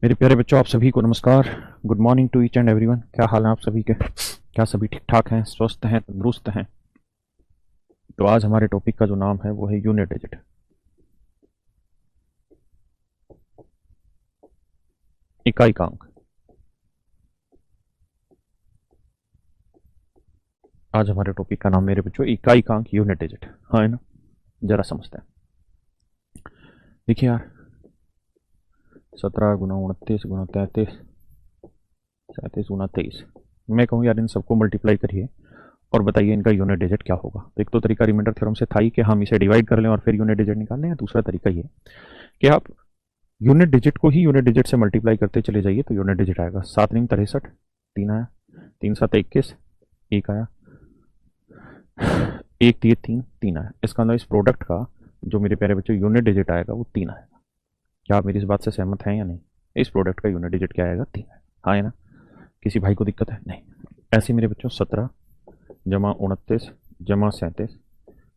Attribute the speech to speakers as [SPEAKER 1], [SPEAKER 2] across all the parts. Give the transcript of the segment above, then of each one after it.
[SPEAKER 1] मेरे प्यारे बच्चों, आप सभी को नमस्कार। Good morning to each and everyone. क्या हाल है आप सभी के? क्या सभी ठीक ठाक हैं, स्वस्थ हैं, तंदुरुस्त हैं? तो आज हमारे टॉपिक का जो नाम है वो है यूनिट डिजिट, इकाइकांक। आज हमारे टॉपिक का नाम मेरे बच्चों इकाइकांक, यूनिट डिजिट, हाँ है ना? जरा समझते हैं। देखिए यार, 17 गुना 29 गुना 33, 37 गुना 23। मैं कहूँ यार इन सबको मल्टीप्लाई करिए और बताइए इनका यूनिट डिजिट क्या होगा। तो एक तो तरीका रिमाइंडर थ्योरम से था ही कि हम इसे डिवाइड कर लें और फिर यूनिट डिजिट निकाल लें, या दूसरा तरीका ये कि आप यूनिट डिजिट को ही यूनिट डिजिट से मल्टीप्लाई करते चले जाइए तो यूनिट डिजिट आएगा। 7 9 63, 3 आया, 3 7 21, 1 आया, 1 3 3, 3 आया। इसका मतलब इस प्रोडक्ट का जो मेरे प्यारे बच्चों यूनिट डिजिट आएगा वो 3 आएगा। क्या आप मेरी इस बात से सहमत हैं या नहीं? इस प्रोडक्ट का यूनिट डिजिट क्या आएगा? 3 है, हाँ है ना? किसी भाई को दिक्कत है? नहीं। ऐसे मेरे बच्चों 17 जमा 29 जमा 37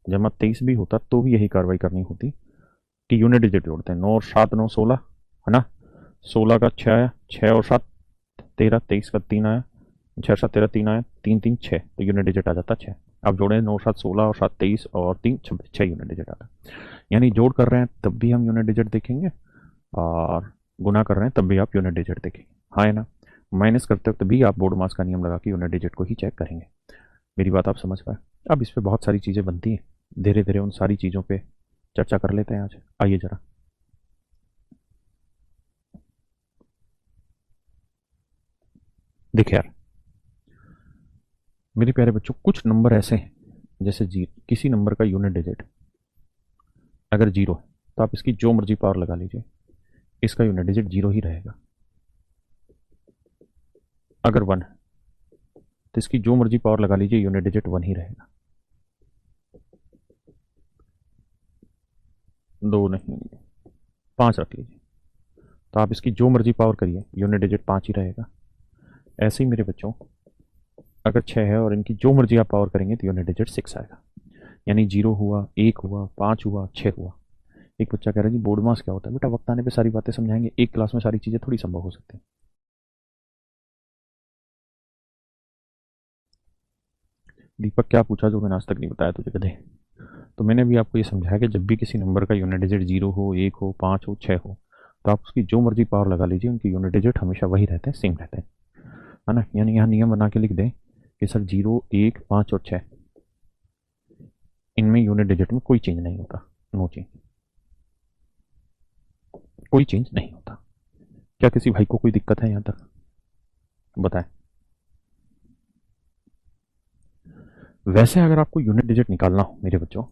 [SPEAKER 1] जमा 23 भी होता तो भी यही कार्रवाई करनी होती कि यूनिट डिजिट जोड़ते हैं। 9 और 7 9 16, है ना? 16 का 6 आया, 6 और 7 13, 23 का 3 आया, 6 7 13, 3 आया, 3 3 6, तो यूनिट डिजिट आ जाता 6। अब जोड़े 9 7 16 और 7 23 और 3 26, 6 यूनिट डिजिट आता। यानी जोड़ कर रहे हैं तब भी हम यूनिट डिजिट देखेंगे और गुना कर रहे हैं तब भी आप यूनिट डिजिट देखेंगे, हाँ है ना? माइनस करते वक्त भी आप बोर्ड मास का नियम लगा के यूनिट डिजिट को ही चेक करेंगे। मेरी बात आप समझ पाए? अब इस पर बहुत सारी चीज़ें बनती हैं, धीरे धीरे उन सारी चीज़ों पे चर्चा कर लेते हैं आज। आइए जरा, देखिए यार मेरे प्यारे बच्चों, कुछ नंबर ऐसे हैं जैसे जी, किसी नंबर का यूनिट डिजिट अगर 0 है तो आप इसकी जो मर्जी पावर लगा लीजिए, इसका यूनिट डिजिट 0 ही रहेगा। अगर 1 है तो इसकी जो मर्जी पावर लगा लीजिए, यूनिट डिजिट 1 ही रहेगा। 2 नहीं, 5 रख लीजिए तो आप इसकी जो मर्जी पावर करिए, यूनिट डिजिट 5 ही रहेगा। ऐसे ही मेरे बच्चों, अगर 6 है और इनकी जो मर्जी आप पावर करेंगे तो यूनिट डिजिट 6 आएगा। यानी 0 हुआ, 1 हुआ, 5 हुआ, 6 हुआ। एक बच्चा कह रहा है जी बोर्ड मास क्या होता है? बेटा वक्त आने पे सारी बातें समझाएंगे, एक क्लास में सारी चीज़ें थोड़ी संभव हो सकती हैं। दीपक क्या पूछा जो मैंने आज तक नहीं बताया तुझे गधे? तो मैंने भी आपको ये समझाया कि जब भी किसी नंबर का यूनिट डिजिट 0 हो, 1 हो, 5 हो, 6 हो, तो आप उसकी जो मर्जी पावर लगा लीजिए, उनकी यूनिट डिजिट हमेशा वही रहते हैं, सेम रहते हैं, है ना? यानी यहाँ नियम बना के लिख दें कि सर 0 1 5 और 6, इनमें यूनिट डिजिट में कोई चेंज नहीं होता। नो चेंज, कोई चेंज नहीं होता। क्या किसी भाई को कोई दिक्कत है यहाँ तक? बताएं। वैसे अगर आपको यूनिट डिजिट निकालना हो मेरे बच्चों,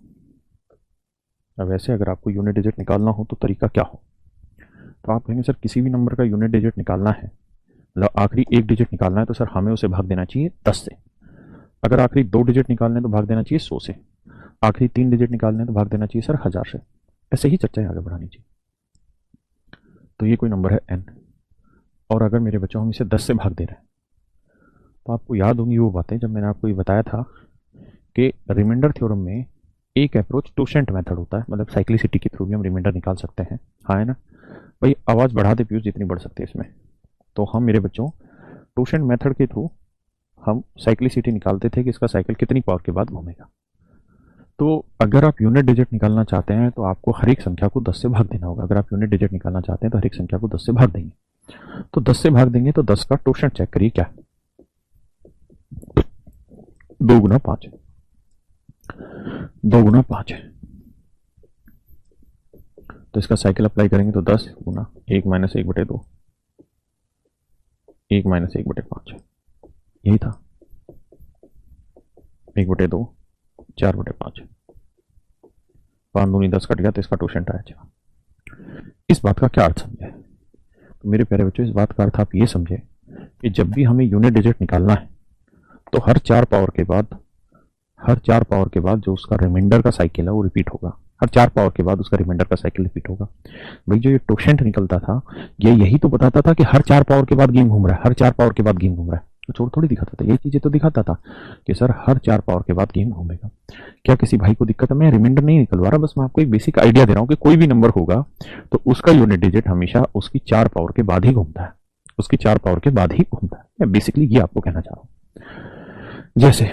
[SPEAKER 1] वैसे अगर आपको यूनिट डिजिट निकालना हो तो तरीका क्या हो? तो आप कहेंगे सर किसी भी नंबर का यूनिट डिजिट निकालना है, मतलब आखिरी एक डिजिट निकालना है, तो सर हमें उसे भाग देना चाहिए 10 से। अगर आखिरी 2 डिजिट निकालने तो भाग देना चाहिए 100 से। आखिरी 3 डिजिट निकालने तो भाग देना चाहिए सर 1000 से। ऐसे ही चर्चाएं आगे बढ़ानी चाहिए। तो ये कोई नंबर है n, और अगर मेरे बच्चों हम इसे 10 से भाग दे रहे हैं, तो आपको याद होंगी वो बातें जब मैंने आपको ये बताया था कि रिमाइंडर थ्योरम में एक अप्रोच टोशेंट मेथड होता है, मतलब साइक्लिसिटी के थ्रू भी हम रिमाइंडर निकाल सकते हैं, हाँ है ना? भाई आवाज़ बढ़ा दे पीयूष जितनी बढ़ सकती है इसमें। तो हम मेरे बच्चों टोशेंट मेथड के थ्रू हम साइक्लिसिटी निकालते थे कि इसका साइकिल कितनी पावर के बाद घूमेगा। तो अगर आप यूनिट डिजिट निकालना चाहते हैं तो आपको हर एक संख्या को 10 से भाग देना होगा। अगर आप यूनिट डिजिट निकालना चाहते हैं तो हर एक संख्या को 10 से भाग देंगे। तो 10 से भाग देंगे तो 10 का टोशेंट चेक करिए क्या है? 2 गुना 5, 2 गुना 5 है, तो इसका साइकिल अप्लाई करेंगे तो 10 गुना 1 माइनस 1/2, 1 माइनस 1/5, यही था। 1/2, 4/5, 5 दूनी 10 कट गया तो इसका टोशेंट आया। इस बात का क्या अर्थ समझे? तो मेरे प्यारे बच्चों, इस बात का अर्थ आप ये समझे कि जब भी हमें यूनिट डिजिट निकालना है तो हर 4 पावर के बाद, हर 4 पावर के बाद जो उसका रिमाइंडर का साइकिल है वो रिपीट होगा। हर 4 पावर के बाद उसका रिमाइंडर का साइकिल रिपीट होगा। भाई जो ये टोशेंट निकलता था, ये यही तो बताता था कि हर 4 पावर के बाद गेम घूम रहा है, हर 4 पावर के बाद गेम घूम रहा है। चोर थोड़ी दिखाता था, ये चीजें तो दिखाता था कि सर हर 4 पावर के बाद गेम घूमेगा। क्या किसी भाई को दिक्कत है? मैं रिमाइंडर नहीं निकलवा रहा, बस मैं आपको एक बेसिक आइडिया दे रहा हूँ कि कोई भी नंबर होगा तो उसका यूनिट डिजिट हमेशा उसकी 4 पावर के बाद ही घूमता है, उसकी 4 पावर के बाद ही घूमता है। मैं बेसिकली ये आपको कहना चाह रहा हूँ। जैसे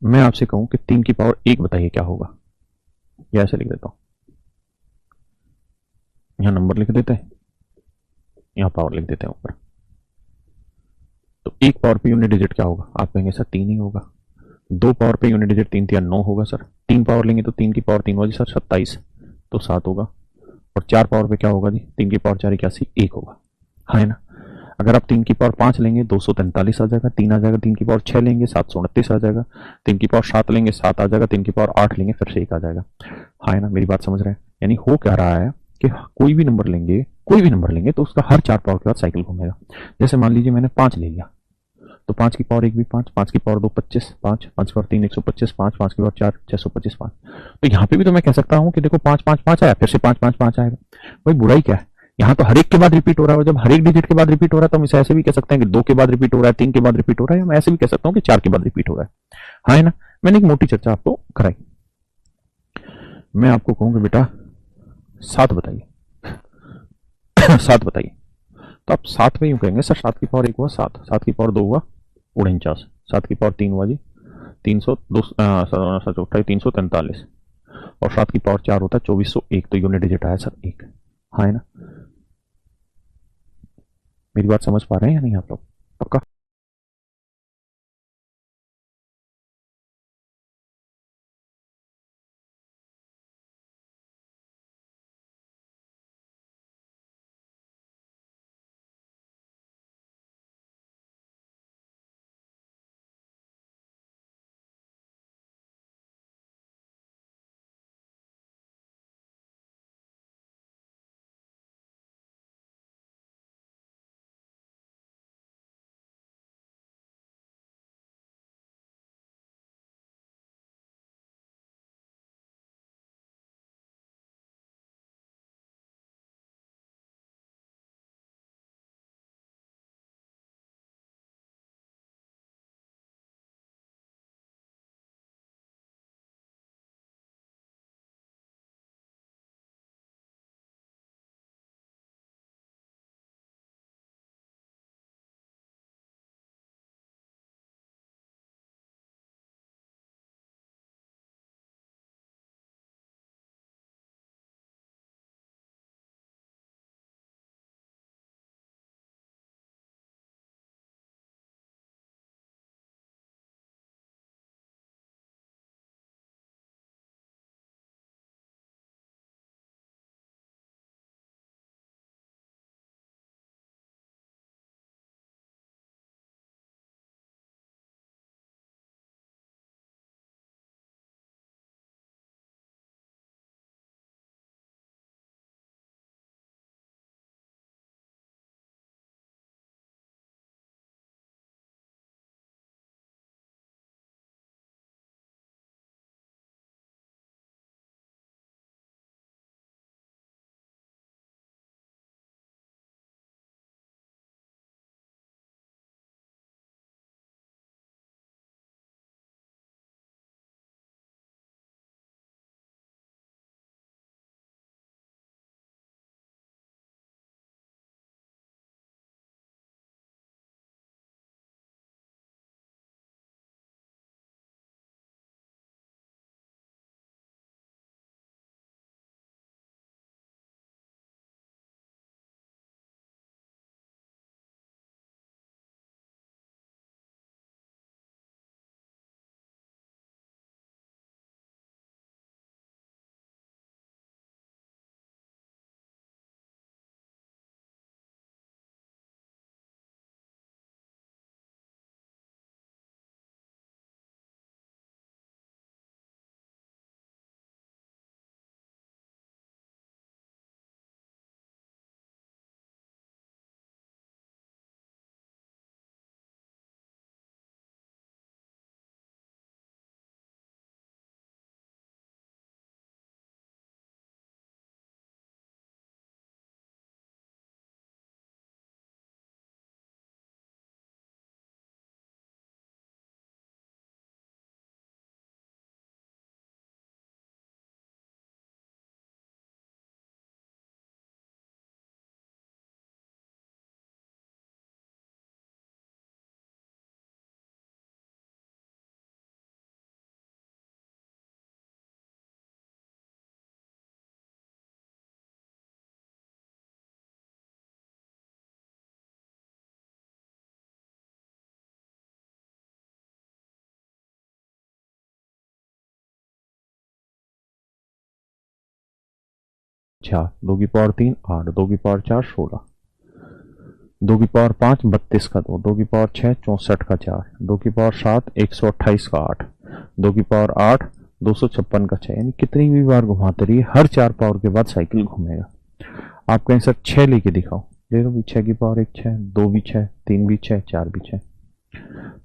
[SPEAKER 1] मैं आपसे कहूं कि 3 की पावर 1 बताइए क्या होगा, या ऐसे लिख देता हूँ, यहाँ नंबर लिख देते हैं, यहाँ पावर लिख देते हैं ऊपर। तो 1 पावर पे यूनिट डिजिट क्या होगा? आप कहेंगे सर 3 ही होगा। 2 पावर पे यूनिट डिजिट 3 3 9 होगा सर। 3 पावर लेंगे तो 3 की पावर 3 होगी सर 27, तो 7 होगा। और 4 पावर पे क्या होगा जी? 3 की पावर 4 81 होगा, हाँ है ना। अगर आप 3 की पावर 5 लेंगे 243 आ जाएगा, 3 आ जाएगा। 3 की पावर 6 लेंगे 729 आ जाएगा। 3 की पावर 7 लेंगे 7 आ जाएगा। 3 की पावर 8 लेंगे फिर से 1 आ जाएगा, हाँ है ना। मेरी बात समझ रहे हैं? यानी हो क्या रहा है कि कोई भी नंबर लेंगे, कोई भी नंबर लेंगे तो उसका हर 4 पावर के बाद साइकिल घूमेगा। जैसे मान लीजिए मैंने 5 ले लिया, तो 5 की पावर 1 भी 5, 5 की पावर 2 25, 5, 5 की पावर 3 125, 5, 5 की पावर 4 625, 5। तो यहाँ पे भी तो मैं कह सकता हूँ कि देखो 5 5 5 आया, फिर से 5 5 5 आएगा। भाई बुराई क्या है? यहाँ तो हर एक के बाद रिपीट हो रहा है, और जब हर एक डिजिट के बाद रिपीट हो रहा है तो हम इसे ऐसे भी कह सकते हैं कि 2 के बाद रिपीट हो रहा है, 3 के बाद रिपीट हो रहा है, या मैं ऐसे भी कह सकता हूँ कि 4 के बाद रिपीट हो रहा है, हाँ है ना। मैंने एक मोटी चर्चा आपको कराई। मैं आपको कहूँ कि बेटा 7 बताइए। 7 बताइए। तो आप 7 में यूं कहेंगे सर 7 की पावर 1 हुआ 7, 7 की पावर 2 हुआ 49, 7 की पावर 3 हुआ जी 300 सच उठाई 343, और 7 की पावर 4 होता है 2401। तो यूनिट डिजिट आया सर 1, हाँ है ना। मेरी बात समझ पा रहे हैं या नहीं आप लोग? पक्का? 4, 2 की पावर 3 8, 2 की पावर 4 16, 2 की पावर 5 32 का 2, 2 की पावर 6 64 का 4, 2 की पावर 7 128 का 8, 2 की पावर 8 256 का 6। यानी कितनी भी बार घुमाते रहिए, हर 4 पावर के बाद साइकिल घूमेगा। आप कहें सर 6 लेके दिखाओ, ले लो भी, 6 की पावर 1 6, 2 भी 6, 3 भी 6, 4 भी 6।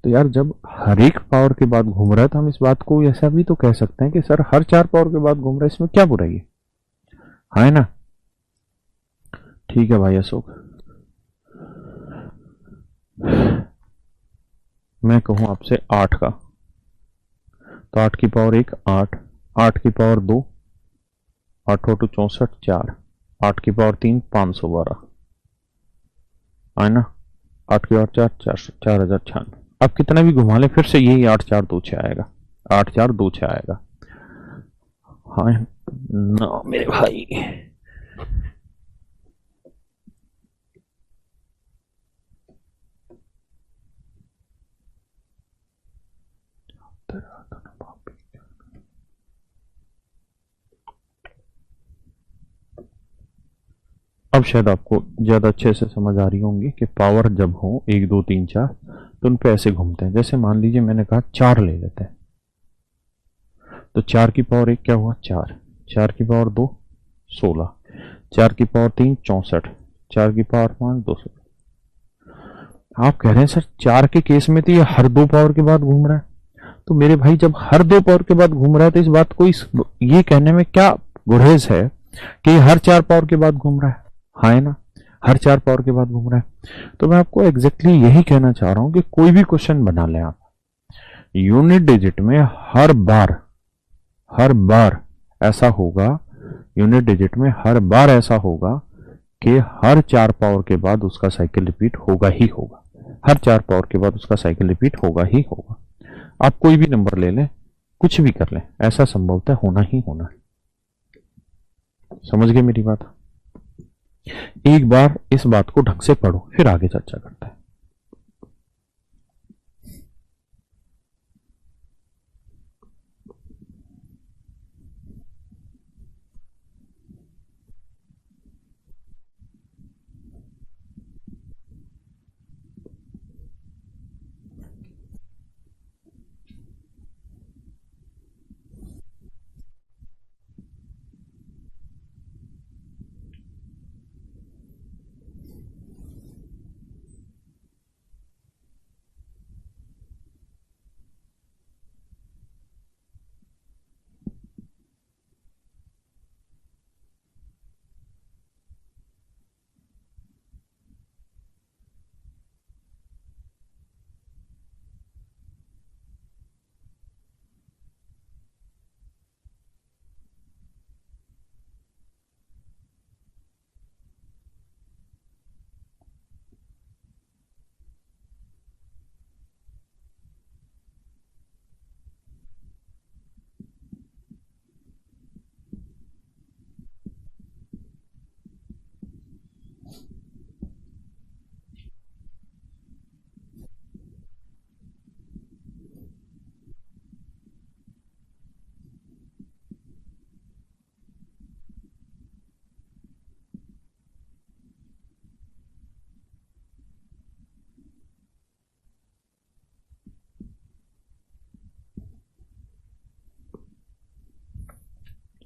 [SPEAKER 1] तो यार जब हर एक पावर के बाद घूम रहा है तो हम इस बात को ऐसा भी तो कह सकते हैं कि सर हर 4 पावर के बाद घूम रहा है, इसमें क्या बुराई है? हाँ, है ना? ठीक है भाई अशोक, मैं कहूं आपसे 8 का, तो 8 की पावर 1 8, 8 की पावर 2 8 2 64 4, 8 की पावर 3 512, है ना? 8 की पावर 4 400 4096। अब कितना भी घुमा ले फिर से यही 8 4 2 6 आएगा, 8 4 2 6 आएगा। हाँ ना मेरे भाई, अब शायद आपको ज्यादा अच्छे से समझ आ रही होंगी कि पावर जब हो 1 2 3 4 तो उन पे ऐसे घूमते हैं। जैसे मान लीजिए मैंने कहा 4 ले लेते हैं, तो 4 की पावर 1 क्या हुआ 4, 4 की पावर 2 16, 4 की पावर 3 64, 4 की पावर 5 200। आप कह रहे हैं सर 4 के केस में तो ये हर 2 पावर के बाद घूम रहा है। तो मेरे भाई जब हर 2 पावर के बाद घूम रहा है तो इस बात को ये कहने में क्या गुरेज है कि ये हर 4 पावर के बाद घूम रहा है? हाँ, है ना? हर 4 पावर के बाद घूम रहा है। तो मैं आपको एग्जैक्टली यही कहना चाह रहा हूं कि कोई भी क्वेश्चन बना लें आप, यूनिट डिजिट में हर बार ऐसा होगा, यूनिट डिजिट में हर बार ऐसा होगा कि हर 4 पावर के बाद उसका साइकिल रिपीट होगा ही होगा। हर 4 पावर के बाद उसका साइकिल रिपीट होगा ही होगा। आप कोई भी नंबर ले लें, कुछ भी कर लें, ऐसा संभवतः होना ही होना है। समझ गए मेरी बात? एक बार इस बात को ढंग से पढ़ो, फिर आगे चर्चा करते हैं।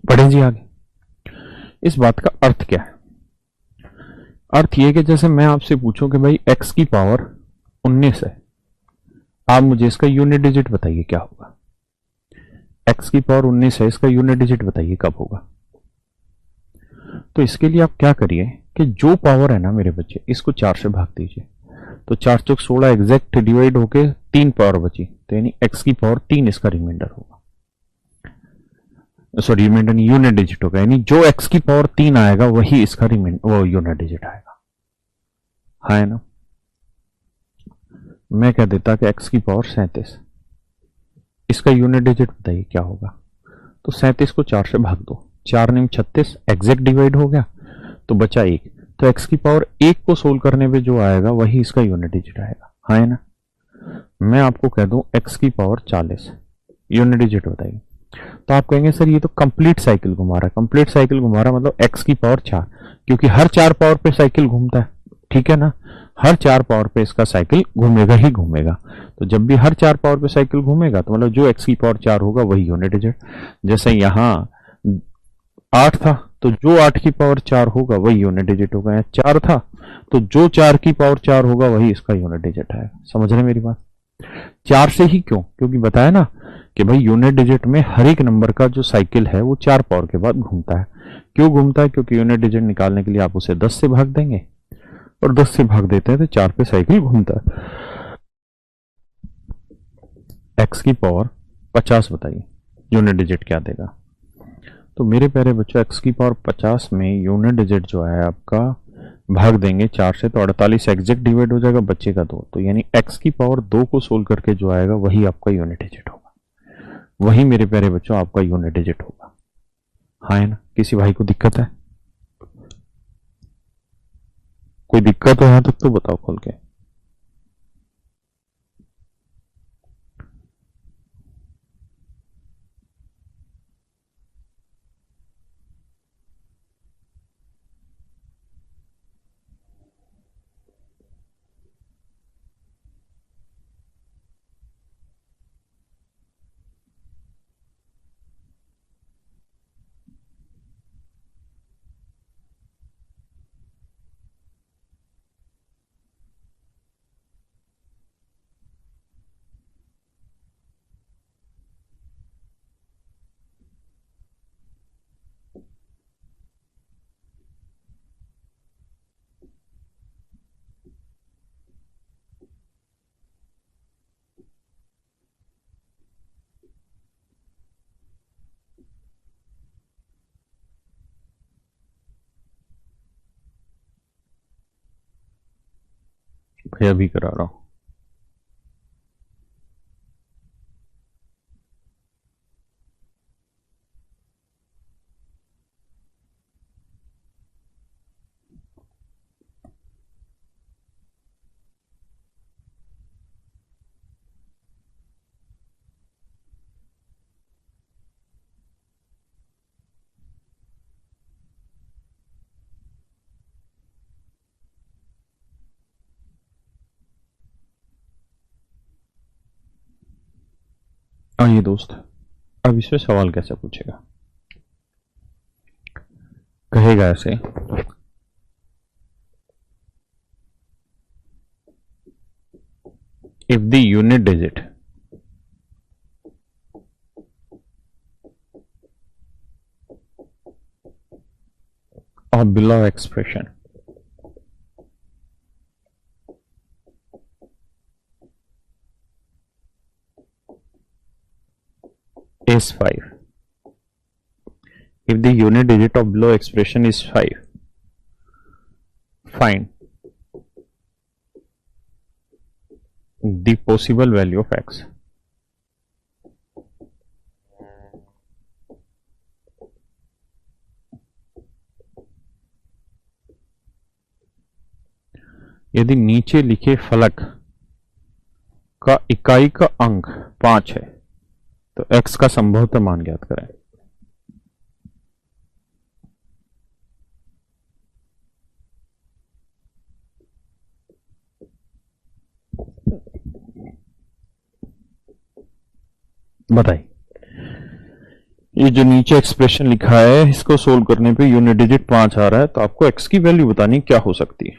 [SPEAKER 1] पढ़ें जी आगे। इस बात का अर्थ क्या है? अर्थ ये कि जैसे मैं आपसे पूछूं कि भाई x की पावर 19 है, आप मुझे इसका यूनिट डिजिट बताइए क्या होगा। x की पावर 19 है, इसका यूनिट डिजिट बताइए कब होगा। तो इसके लिए आप क्या करिए कि जो पावर है ना मेरे बच्चे, इसको 4 से भाग दीजिए, तो 4 चौक 16 एग्जैक्ट डिवाइड होके 3 पावर बची, तो यानी x की पावर 3 इसका रिमाइंडर होगा। सॉरी, रिमाइंडर नहीं, यूनिट डिजिट होगा, यानी जो x की पावर 3 आएगा वही इसका वो यूनिट डिजिट आएगा। हाँ, है ना? मैं कह देता कि x की पावर 37, इसका यूनिट डिजिट बताइए क्या होगा। तो 37 को 4 से भाग दो, 4 9 36 एग्जैक्ट डिवाइड हो गया, तो बचा 1, तो x की पावर 1 को सोल्व करने पे जो आएगा वही इसका यूनिट डिजिट आएगा। हाँ, है ना? मैं आपको कह दूं x की पावर 40, यूनिट डिजिट बताइए। तो आप कहेंगे सर ये तो कंप्लीट साइकिल घुमा रहा है। कंप्लीट साइकिल घुमा रहा है मतलब एक्स की पावर 4, क्योंकि हर 4 पावर पे साइकिल घूमता है, ठीक है ना। हर 4 पावर पे इसका साइकिल घूमेगा ही घूमेगा। तो जब भी हर 4 पावर पे साइकिल घूमेगा तो मतलब जो एक्स की पावर 4 होगा वही यूनिट डिजिट। जैसे यहाँ 8 था तो जो 8 की पावर 4 होगा वही यूनिट डिजिट होगा। यहाँ 4 था तो जो 4 की पावर 4 होगा वही इसका यूनिट डिजिट है। समझ रहे मेरी बात? 4 से ही क्यों? क्योंकि बताया ना कि भाई यूनिट डिजिट में हर एक नंबर का जो साइकिल है वो 4 पावर के बाद घूमता है। क्यों घूमता है? क्योंकि यूनिट डिजिट निकालने के लिए आप उसे 10 से भाग देंगे, और 10 से भाग देते हैं तो 4 पे साइकिल घूमता है। एक्स की पावर 50 बताइए यूनिट डिजिट क्या देगा? तो मेरे प्यारे बच्चों एक्स की पावर 50 में यूनिट डिजिट जो है आपका भाग देंगे 4 से तो 48 एग्जैक्ट डिवाइड हो जाएगा, बचेगा 2। तो यानी एक्स की पावर 2 को सोल्व करके जो आएगा वही आपका यूनिट डिजिट होगा। वही मेरे प्यारे बच्चों आपका यूनिट डिजिट होगा। हाँ है ना? किसी भाई को दिक्कत है? कोई दिक्कत हो यहां तक तो बताओ खोल के। भाई अभी करा रहा हूं। आइए दोस्त, अब इसमें सवाल कैसे पूछेगा? कहेगा ऐसे, if the unit digit of below expression is 5, if the unit digit of below expression is 5, find the possible value of x। यदि नीचे लिखे फलक का इकाई का अंक 5 है तो x का संभवतः मान ज्ञात करें। बताइए, ये जो नीचे एक्सप्रेशन लिखा है इसको सोल्व करने पे यूनिट डिजिट 5 आ रहा है, तो आपको x की वैल्यू बतानी क्या हो सकती है।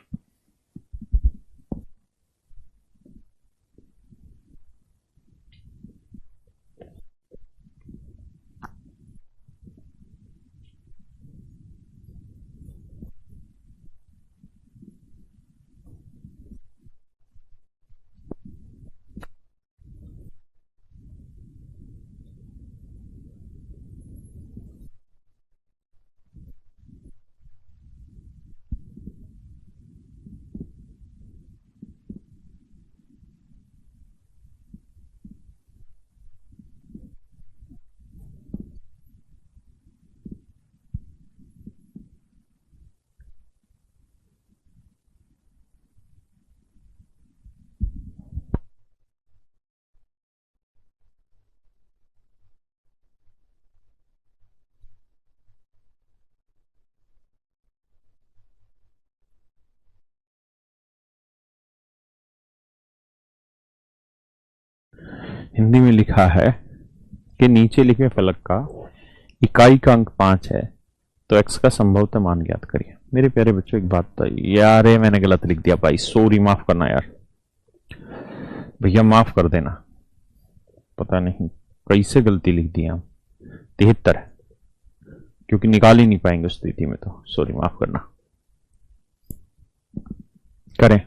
[SPEAKER 1] हिंदी में लिखा है कि नीचे लिखे फलक का इकाई का अंक 5 है तो x का संभवतः मान ज्ञात करिए। मेरे प्यारे बच्चों एक बात तो यार, ये मैंने गलत लिख दिया भाई, सॉरी, माफ करना यार भैया, माफ कर देना, पता नहीं कैसे गलती लिख दी हम। 73 है क्योंकि निकाल ही नहीं पाएंगे उस स्थिति में, तो सॉरी, माफ करना। करें।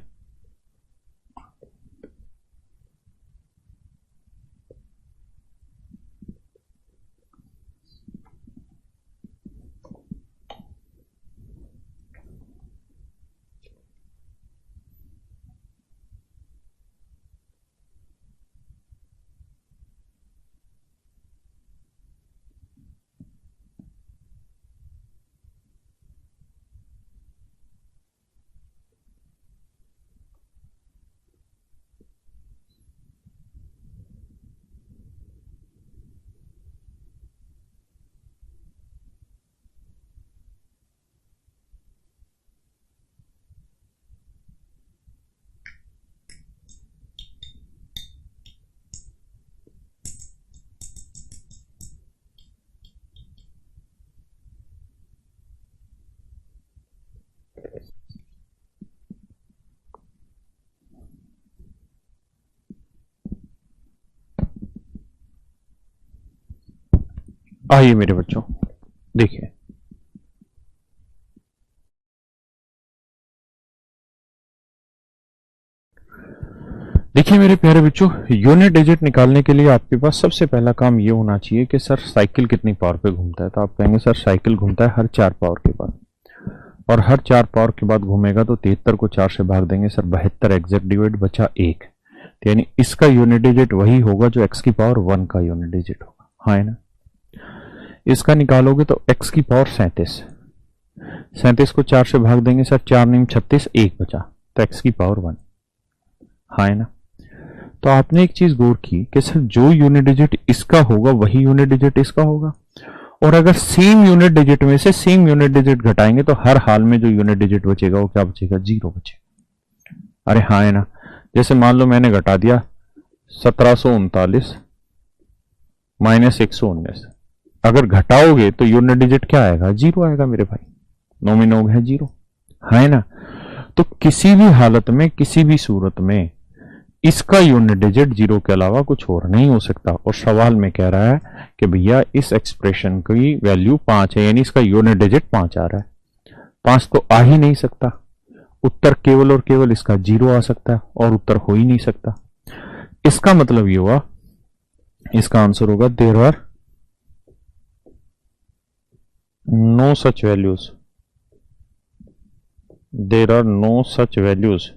[SPEAKER 1] आइए मेरे बच्चों, देखिए देखिए मेरे प्यारे बच्चों, यूनिट डिजिट निकालने के लिए आपके पास सबसे पहला काम ये होना चाहिए कि सर साइकिल कितनी पावर पे घूमता है। तो आप कहेंगे सर साइकिल घूमता है हर 4 पावर के बाद, और हर 4 पावर के बाद घूमेगा तो 73 को 4 से भाग देंगे सर, 72 एग्जैक्ट डिवाइड बचा 1, तो यानी इसका यूनिट डिजिट वही होगा जो x की पावर 1 का यूनिट डिजिट होगा, हाँ है ना। इसका निकालोगे तो x की पावर 37 को 4 से भाग देंगे सर, 4 9 36, 1 बचा, तो x की पावर 1, हाँ है ना। तो आपने एक चीज गौर की कि सर जो यूनिट डिजिट इसका होगा वही यूनिट डिजिट इसका होगा, और अगर सेम यूनिट डिजिट में से सेम यूनिट डिजिट घटाएंगे तो हर हाल में जो यूनिट डिजिट बचेगा वो क्या बचेगा, 0 बचेगा। अरे हाँ है ना। जैसे मान लो मैंने घटा दिया 1739 माइनस 119, अगर घटाओगे तो यूनिट डिजिट क्या आएगा, 0 आएगा मेरे भाई, नोमिनोग है 0, है ना। तो किसी भी हालत में, किसी भी सूरत में इसका यूनिट डिजिट 0 के अलावा कुछ और नहीं हो सकता। और सवाल में कह रहा है कि भैया इस एक्सप्रेशन की वैल्यू 5 है, यानी इसका यूनिट डिजिट 5 आ रहा है। 5 तो आ ही नहीं सकता, उत्तर केवल और केवल इसका 0 आ सकता है, और उत्तर हो ही नहीं सकता। इसका मतलब ये हुआ, इसका आंसर होगा there are no such values, there are no such values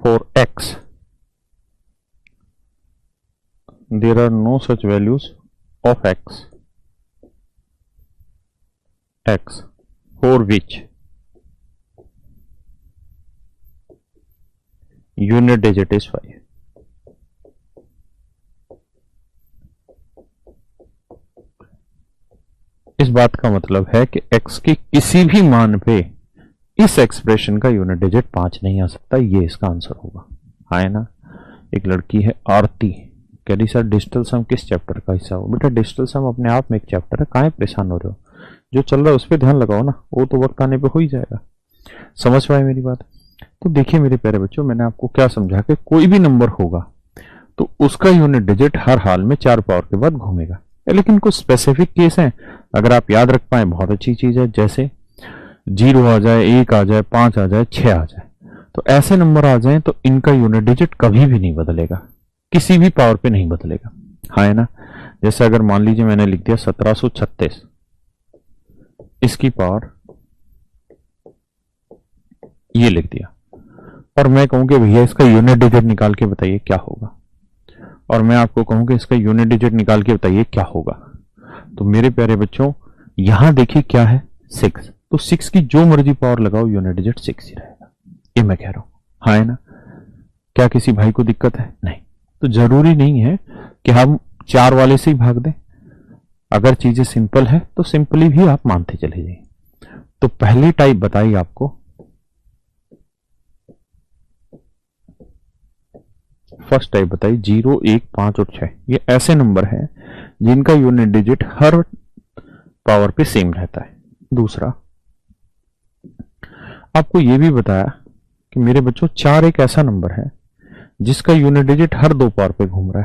[SPEAKER 1] for x, there are no such values of x for which unit digit is 5। इस बात का मतलब है कि x के किसी भी मान पे इस एक्सप्रेशन का यूनिट डिजिट 5 नहीं आ सकता, ये इसका आंसर होगा, है ना। एक लड़की है आरती, कह रही सर डिजिटल सम किस चैप्टर का हिस्सा हो। बेटा डिजिटल सम अपने आप में एक चैप्टर है, काहे परेशान हो रहे हो, जो चल रहा है उस पर ध्यान लगाओ ना, वो तो वक्त आने पे हो ही जाएगा। समझ पाए मेरी बात। तो देखिए मेरे प्यारे बच्चों, मैंने आपको क्या समझा कि कोई भी नंबर होगा तो उसका यूनिट डिजिट हर हाल में 4 पावर के बाद घूमेगा, लेकिन कुछ स्पेसिफिक केस हैं, अगर आप याद रख पाए बहुत अच्छी चीज है। जैसे 0 आ जाए, 1 आ जाए, 5 आ जाए, 6 आ जाए, तो ऐसे नंबर आ जाए तो इनका यूनिट डिजिट कभी भी नहीं बदलेगा, किसी भी पावर पे नहीं बदलेगा, हाँ है ना। जैसे अगर मान लीजिए मैंने लिख दिया 1736, इसकी पावर ये लिख दिया, और मैं कहूं कि भैया इसका यूनिट डिजिट निकाल के बताइए क्या होगा, और मैं आपको कहूं कि इसका यूनिट डिजिट निकाल के बताइए क्या होगा, तो मेरे प्यारे बच्चों यहां देखिए क्या है, 6, तो 6 की जो मर्जी पावर लगाओ यूनिट डिजिट 6 ही रहेगा, ये मैं कह रहा हूं, हाँ है ना। क्या किसी भाई को दिक्कत है? नहीं। तो जरूरी नहीं है कि हम 4 वाले से ही भाग दें, अगर चीजें सिंपल है तो सिंपली भी आप मानते चले जाइए। तो पहली टाइप बताई आपको, फर्स्ट टाइप बताइए, 0, 1, 5 और 6 ये ऐसे नंबर हैं जिनका यूनिट डिजिट हर पावर पे सेम रहता है। दूसरा आपको ये भी बताया कि मेरे बच्चों 4 एक ऐसा नंबर है जिसका यूनिट डिजिट हर 2 पावर पे घूम रहा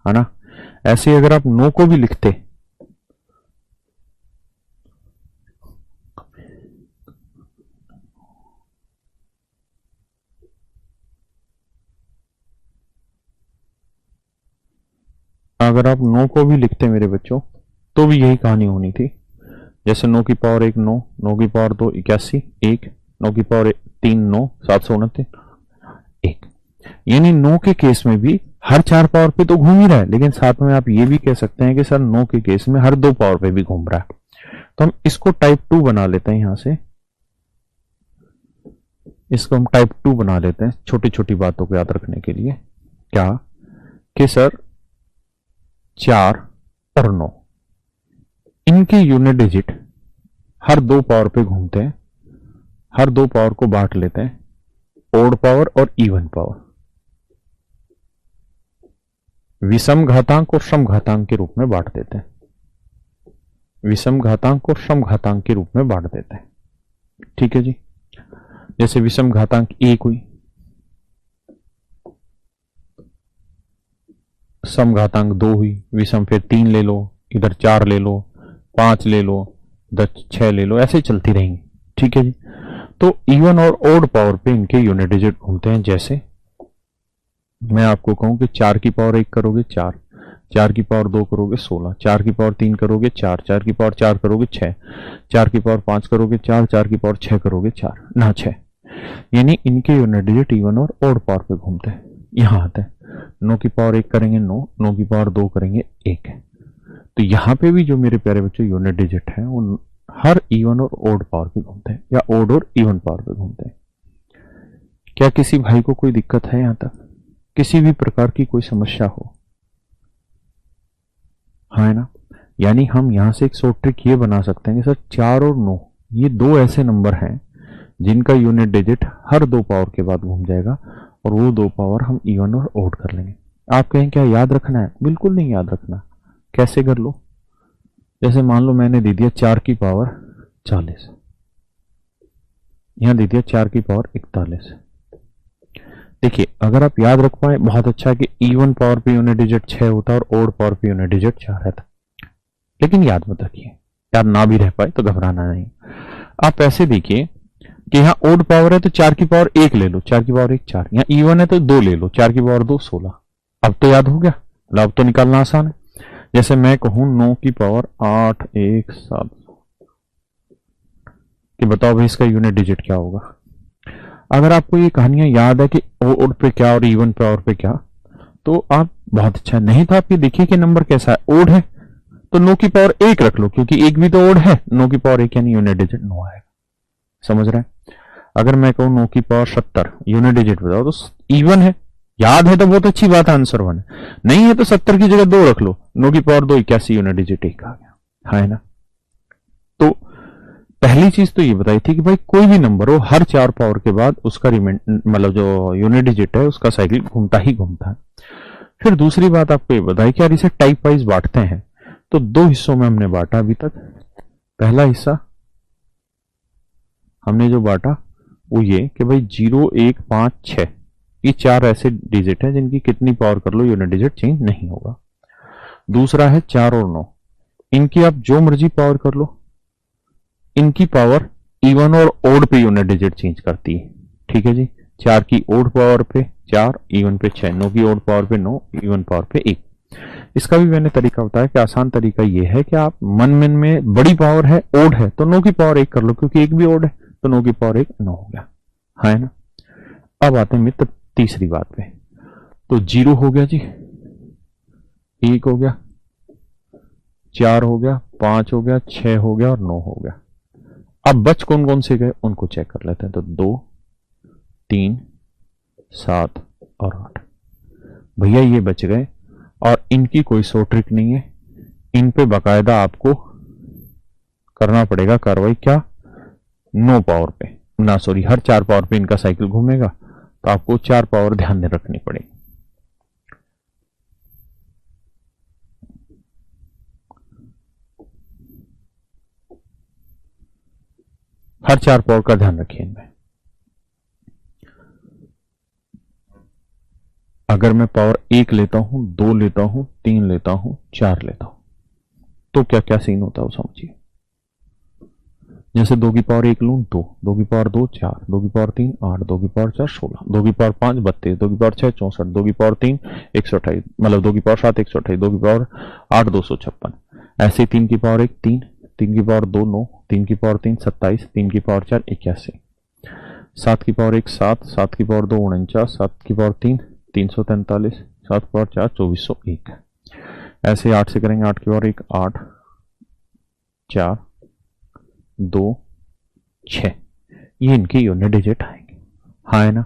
[SPEAKER 1] है ना। ऐसे ही अगर आप 9 को भी लिखते, अगर आप 9 को भी लिखते मेरे बच्चों तो भी यही कहानी होनी थी। जैसे 9 की पावर 1 9, 9 की पावर 2 81, 1, 9 की पावर 3 9, 729, 1। यानी 9 के केस में भी हर 4 पावर पे तो घूम ही रहा है, लेकिन साथ में आप ये भी कह सकते हैं कि सर 9 के केस में हर 2 पावर पे भी घूम रहा है। तो हम इसको टाइप 2 बना लेते हैं। यहां से इसको हम टाइप 2 बना लेते हैं छोटी छोटी बातों को याद रखने के लिए। क्या कि सर 4 और 9 इनके यूनिट डिजिट हर 2 पावर पे घूमते हैं, हर 2 पावर को बांट लेते हैं, ओड पावर और इवन पावर, विषम घातांक और सम घातांक के रूप में बांट देते हैं। विषम घातांक और सम घातांक के रूप में बांट देते हैं। ठीक है जी। जैसे विषम घातांक 1 हुई, सम घातांक 2 हुई, विषम फिर 3 ले लो, इधर 4 ले लो, 5 ले लो, इधर 6 ले लो, ऐसे चलती रहेंगी। ठीक है जी। तो इवन और ओड पावर पे इनके यूनिट डिजिट घूमते हैं। जैसे मैं आपको कहूं कि 4 की पावर 1 करोगे 4, 4 की पावर 2 करोगे 16, 4 की पावर 3 करोगे 4, 4 की पावर 4 करोगे 6, 4 की पावर 5 करोगे 4, 4 की पावर 6 करोगे 4 ना 6। यानी इनके यूनिट डिजिट इवन और ओड पावर पे घूमते हैं। यहां आते हैं 9 की पावर 1 करेंगे 9, 9 की पावर 2 करेंगे 1। तो यहां पे भी जो मेरे प्यारे बच्चों यूनिट डिजिट है वो हर इवन और ओड पावर पे घूमते हैं, या ओड और इवन पावर पे घूमते हैं। क्या किसी भाई को कोई दिक्कत है यहां तक? किसी भी प्रकार की कोई समस्या हो? हाँ है ना। यानी हम यहां से एक शॉर्ट ट्रिक ये बना सकते हैं कि सर 4 और 9 ये 2 ऐसे नंबर हैं जिनका यूनिट डिजिट हर 2 पावर के बाद घूम जाएगा, और वो 2 पावर हम इवन और ओड कर लेंगे। आप कहें क्या याद रखना है? बिल्कुल नहीं याद रखना। कैसे कर लो? जैसे मान लो मैंने दे दिया 4 की पावर 40, यहां दे दिया 4 की पावर 41। देखिए अगर आप याद रख पाए बहुत अच्छा है कि इवन पावर पे यूनिट डिजिट 6 होता है और ओड पावर पे यूनिट डिजिट 4 रहता। लेकिन याद मत रखिए, याद ना भी रह पाए तो घबराना नहीं। आप ऐसे देखिए कि यहाँ ओड पावर है तो 4 की पावर 1 ले लो, 4 की पावर 1 4, यहाँ इवन है तो 2 ले लो, 4 की पावर 2 16। अब तो याद हो गया, अब तो निकालना आसान है। जैसे मैं कहूं 9 की पावर 8 1 7 कि बताओ भाई इसका यूनिट डिजिट क्या होगा। अगर आपको ये कहानियां याद है कि ओड पे क्या और इवन पावर पे क्या, तो आप बहुत अच्छा। नहीं तो आप ये देखिए कि नंबर कैसा है, ओड है तो 9 की पावर 1 रख लो, क्योंकि 1 भी तो ओड है। 9 की पावर 1 यानी यूनिट डिजिट 9 आएगा। समझ रहे हैं? अगर मैं कहूं 9 की पावर 70 यूनिट डिजिट बताओ तो इवन है, याद है तो बहुत अच्छी बात है, आंसर 1 है। नहीं है तो 70 की जगह 2 रख लो, 9 की पावर 2 81, यूनिट डिजिट 1 आ गया। हाँ है ना। तो पहली चीज तो ये बताई थी कि भाई कोई भी नंबर हो हर 4 पावर के बाद उसका मतलब जो यूनिट डिजिट है उसका साइकिल घूमता ही घूमता है। फिर दूसरी बात आपको ये बताई कि यार इसे टाइप वाइज बांटते हैं, तो 2 हिस्सों में हमने बांटा अभी तक। पहला हिस्सा हमने जो बांटा वो ये कि भाई 0 1 5 6 ये 4 ऐसे डिजिट हैं जिनकी कितनी पावर कर लो यूनिट डिजिट चेंज नहीं होगा। दूसरा है 4 और 9, इनकी आप जो मर्जी पावर कर लो, इनकी पावर इवन और ओड पे यूनिट डिजिट चेंज करती है। ठीक है जी। 4 की ओड पावर पे 4, इवन पे 6, 9 की ओड पावर पे 9, इवन पावर पे 1। इसका भी मैंने तरीका बताया कि आसान तरीका यह है कि आप मन में बड़ी पावर है ओड है तो 9 की पावर 1 कर लो, क्योंकि 1 भी ओड है तो 9 की पावर 1 9 हो गया। है ना। अब आते हैं मित्र तीसरी बात पे। तो 0 हो गया जी, 1 हो गया, 4 हो गया, 5 हो गया, 6 हो गया और 9 हो गया। अब बच कौन कौन से गए उनको चेक कर लेते हैं। तो 2 3 7 और 8 भैया ये बच गए, और इनकी कोई सो ट्रिक नहीं है। इन पे बाकायदा आपको करना पड़ेगा कार्रवाई। क्या? 9 पावर पे ना, सॉरी हर 4 पावर पे इनका साइकिल घूमेगा, तो आपको 4 पावर ध्यान में रखनी पड़ेगी। हर चार पावर का ध्यान रखिए इनमें। अगर मैं पावर 1 लेता हूं, 2 लेता हूं, 3 लेता हूं, 4 लेता हूं, तो क्या क्या सीन होता है वो समझिए। जैसे 2 की पावर 1 लूं 2, 2 की पावर 2 4, 2 की पावर 3 8, 2 की पावर 4 16, 2 की पावर 5 32, 2 की पावर 6 64, 2 की पावर 3 128, मतलब 2 की पावर 7 128, 2 की पावर 8 256। ऐसे ही 3 की पावर 1 3, 3 की पावर 2 9, 3 की पावर 3 27, 3 की पावर 4 81, 7 की पावर 1 7, 7 की पावर 2 49, 7 की पावर 3 343, 7 की पावर 4 2401। ऐसे 8 से करेंगे, 8 की पावर 1 8 4 2 6, ये इनके यूनिट डिजिट आएंगे। हाँ है ना।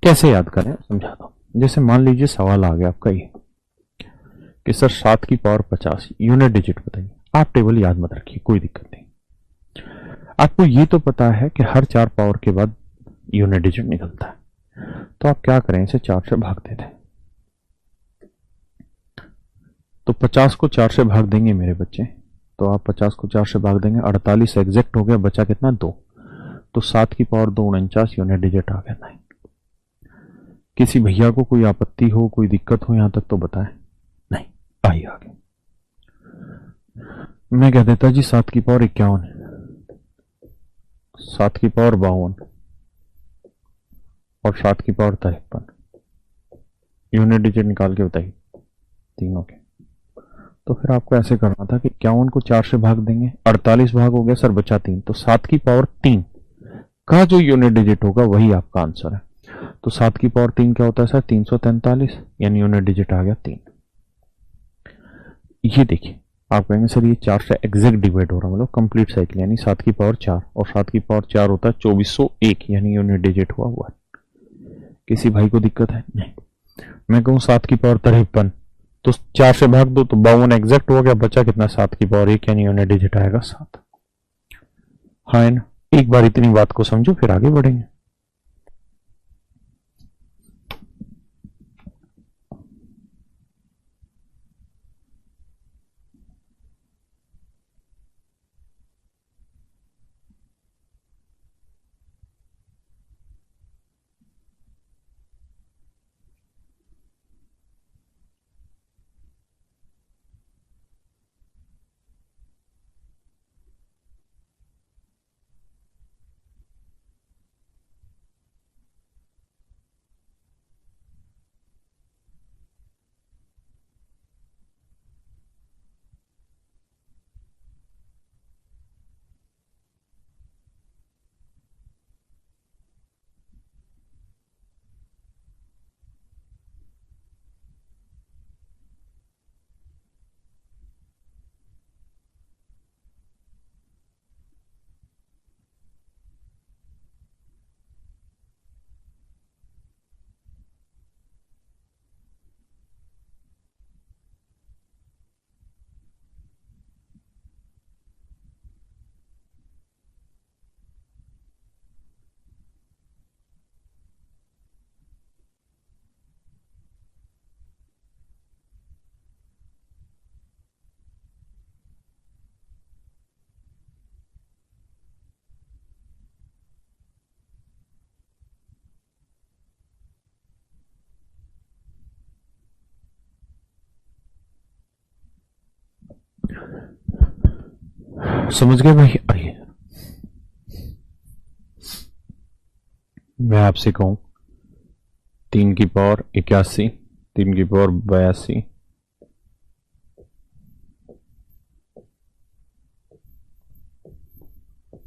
[SPEAKER 1] कैसे याद करें समझाता हूं। जैसे मान लीजिए सवाल आ गया आपका ये कि सर 7 की पावर 50 यूनिट डिजिट बताइए। आप टेबल याद मत रखिए, कोई दिक्कत नहीं। आपको ये तो पता है कि हर 4 पावर के बाद यूनिट डिजिट निकलता है, तो आप क्या करें, इसे 4 से भाग देते हैं। तो 50 को 4 से भाग देंगे मेरे बच्चे, तो आप 50 को 4 से भाग देंगे, 48 एग्जैक्ट हो गया, बचा कितना 2। तो 7 की पावर 2 49 यूनिट डिजिट आ गया 9। किसी भैया को कोई आपत्ति हो, कोई दिक्कत हो यहां तक तो बताएं। नहीं, आइए आगे। मैं कह देता जी 7 की पावर 51, 7 की पावर 52 और 7 की पावर 53। यूनिट डिजिट निकाल के बताइए तीनों के। तो फिर आपको ऐसे करना था कि 51 को 4 से भाग देंगे, 48 भाग हो गया सर, बचा 3। तो 7 की पावर 3 का जो यूनिट डिजिट होगा वही आपका आंसर है। तो 7 की पावर 3 क्या होता है सर, 343, यानी यूनिट डिजिट आ गया 3। ये देखिए, आप कहेंगे सर ये 4 से एग्जैक्ट डिवाइड हो रहा है, मतलब कंप्लीट साइकिल, यानी 7 की पावर 4 और 7 की पावर 4 होता है 2401, यानी यूनिट डिजिट हुआ हुआ। किसी भाई को दिक्कत है? नहीं। मैं कहूं 7 की पावर 53, तो 4 से भाग दो तो 52 एग्जैक्ट हो गया, बचा कितना 7 की पावर 1, यानी यूनिट डिजिट आएगा 7। हाँ है ना। एक बार इतनी बात को समझो, फिर आगे बढ़ेंगे। समझ गए भाई? आइए मैं आपसे कहूं 3 की पावर 81, 3 की पावर 82,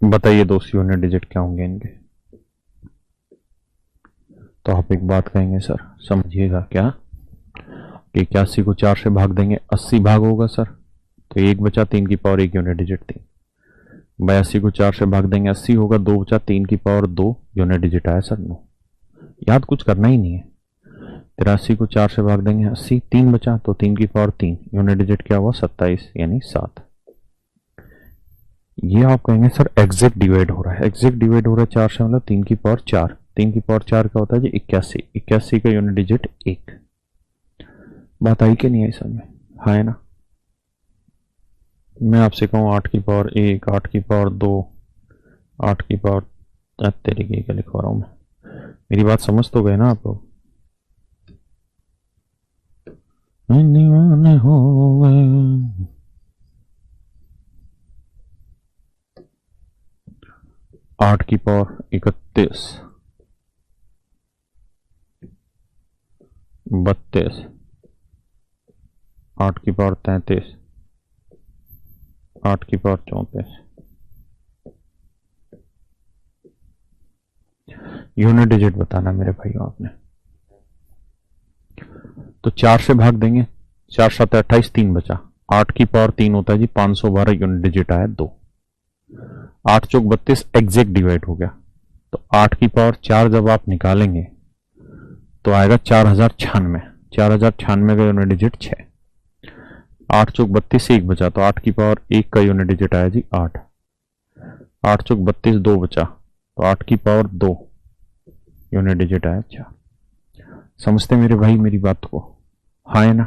[SPEAKER 1] बताइए दोस्त यूनिट डिजिट क्या होंगे इनके। तो आप एक बात कहेंगे सर, समझिएगा क्या, कि 81 को 4 से भाग देंगे 80 भाग होगा सर, तो एक बचा 3 की पावर 1 यूनिट डिजिट 3। 82 को 4 से भाग देंगे 80 होगा, 2 बचा 3 की पावर 2 यूनिट डिजिट आया सर 9। याद कुछ करना ही नहीं है। 83 को 4 से भाग देंगे 80, 3 बचा तो 3 की पावर 3 यूनिट डिजिट क्या हुआ 27, यानी 7। ये आप कहेंगे सर एग्जैक्ट डिवाइड हो रहा है। एग्जैक्ट डिवाइड हो रहा है 4 से, मतलब 3 की पावर 4। 3 की पावर 4 क्या होता है जी 81, 81 का यूनिट डिजिट 1। बात आई कि नहीं आई समझ? हाँ है ना। मैं आपसे कहूँ 8 की पावर 1, 8 की पावर 2, 8 की पावर तरीके क्या लिखवा रहा हूं मैं, मेरी बात समझ तो गए ना आप लोग। दीवाने हो गए। 8 की पावर 31, 32, 8 की पावर 33, 8 की पावर 34। यूनिट डिजिट बताना मेरे भाइयों आपने। तो 4 से भाग देंगे, 4 7 28, 3 बचा। 8 की पावर 3 होता है जी 512, यूनिट डिजिट आया 2। 8 चौक 32 एग्जैक्ट डिवाइड हो गया। तो 8 की पावर 4 जब आप निकालेंगे तो आएगा 4096। 4096 का यूनिट डिजिट 6। 8 चौक 32 से 1 बचा, तो 8 की पावर 1 का यूनिट डिजिट आया जी 8। 8 चौक 32 2 बचा, तो 8 की पावर 2 यूनिट डिजिट आया 4। समझते मेरे भाई मेरी बात को? हाँ है ना?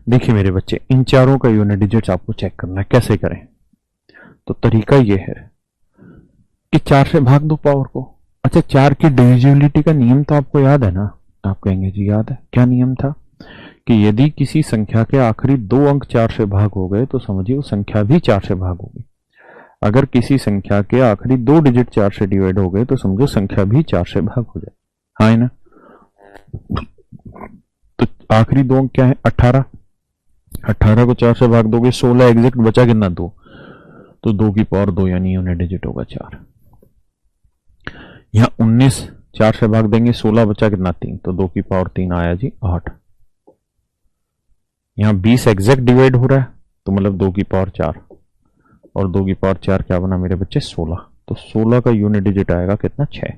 [SPEAKER 1] देखिए मेरे बच्चे, इन चारों का यूनिट डिजिट आपको चेक करना है। कैसे करें? तो तरीका ये है कि 4 से भाग दो पावर को। अच्छा, 4 की डिविजिबिलिटी का नियम तो आपको याद है ना? आप कहेंगे जी याद है। क्या नियम था? कि यदि किसी संख्या के आखिरी 2 अंक 4 से भाग हो गए तो समझिए वो संख्या भी 4 से भाग होगी। अगर किसी संख्या के आखिरी 2 डिजिट 4 से डिवाइड हो गए तो समझो संख्या भी 4 से भाग हो जाए। हाँ है ना? तो आखिरी 2 अंक क्या है? 18। 18 को 4 से भाग दोगे 16, एग्जैक्ट बचा कितना? 2। तो 2 की पावर 2 यानी यूनिट डिजिट होगा 4। यहां 19 4 से भाग देंगे, 16 बचा कितना? 3। तो 2 की पावर 3 आया जी 8। यहां 20 एग्जैक्ट डिवाइड हो रहा है, तो मतलब 2 की पावर 4, और 2 की पावर 4 क्या बना मेरे बच्चे? 16। तो 16 का यूनिट डिजिट आएगा कितना? 6।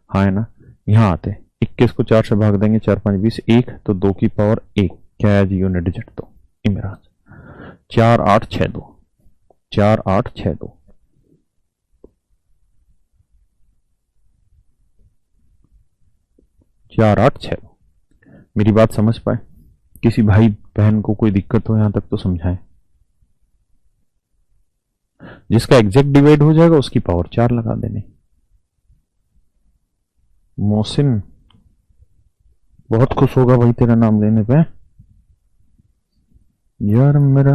[SPEAKER 1] हाँ है ना? यहां आते 21 को 4 से भाग देंगे, 4 5 20, 1। तो 2 की पावर 1 क्या है जी यूनिट डिजिट? तो इमरान 4 8 6 2, 4 8 6 2। 4 8 6 2। मेरी बात समझ पाए? किसी भाई बहन को कोई दिक्कत हो यहां तक तो समझाएं। जिसका एग्जैक्ट डिवाइड हो जाएगा उसकी पावर 4 लगा देने। मोहसिन बहुत खुश होगा भाई तेरा नाम लेने पे यार मेरा।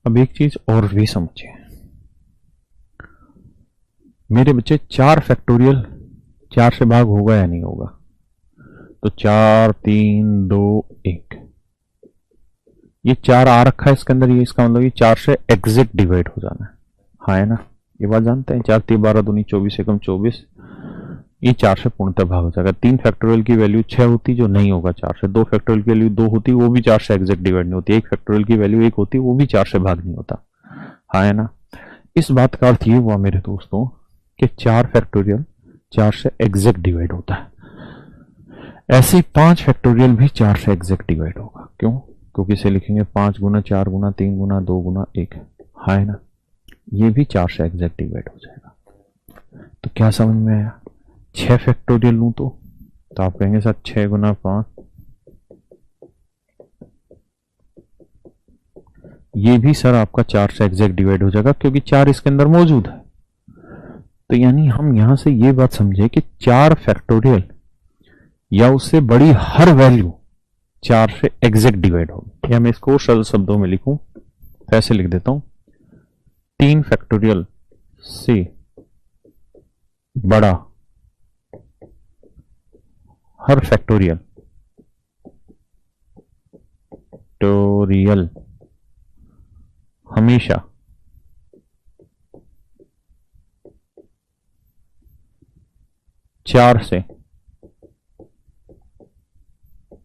[SPEAKER 1] अब एक चीज और भी समझिए मेरे बच्चे, 4 फैक्टोरियल 4 से भाग होगा या नहीं होगा? तो 4 3 2 1, ये 4 आ रखा है इसके अंदर, ये इसका मतलब ये 4 से एग्जैक्ट डिवाइड हो जाना है। हाँ है ना? ये बात जानते हैं? 4 3 12 दूनी 24 एकम 24, ये 4 से पूर्णतः भाग हो जाएगा। 3 फैक्टोरियल की वैल्यू 6 होती जो नहीं होगा 4 से। 2 फैक्टोरियल की वैल्यू 2 होती, वो भी 4 से एग्जैक्ट डिवाइड नहीं होती। 1 फैक्टोरियल की वैल्यू 1 होती, वो भी 4 से भाग नहीं होता। हाँ है ना? इस बात का अर्थ ये हुआ मेरे दोस्तों कि 4 फैक्टोरियल 4 से एग्जैक्ट डिवाइड होता है। ऐसे 5 फैक्टोरियल भी 4 से एग्जैक्ट डिवाइड होगा। क्यों? क्योंकि इसे लिखेंगे 5 गुना 4 गुना 3 गुना 2 गुना 1। हाँ है ना? ये भी 4 से एग्जैक्ट डिवाइड हो जाएगा। तो क्या समझ में आया? 6 फैक्टोरियल लूं तो आप कहेंगे सर 6 गुना 5, ये भी सर आपका 4 से एग्जैक्ट डिवाइड हो जाएगा क्योंकि 4 इसके अंदर मौजूद है। तो यानी हम यहां से ये बात समझे कि 4 फैक्टोरियल या उससे बड़ी हर वैल्यू 4 से एग्जैक्ट डिवाइड होगी। या मैं इसको सरल शब्दों में लिखूं, ऐसे लिख देता हूं, 3 फैक्टोरियल से बड़ा हर फैक्टोरियल टोरियल हमेशा 4 से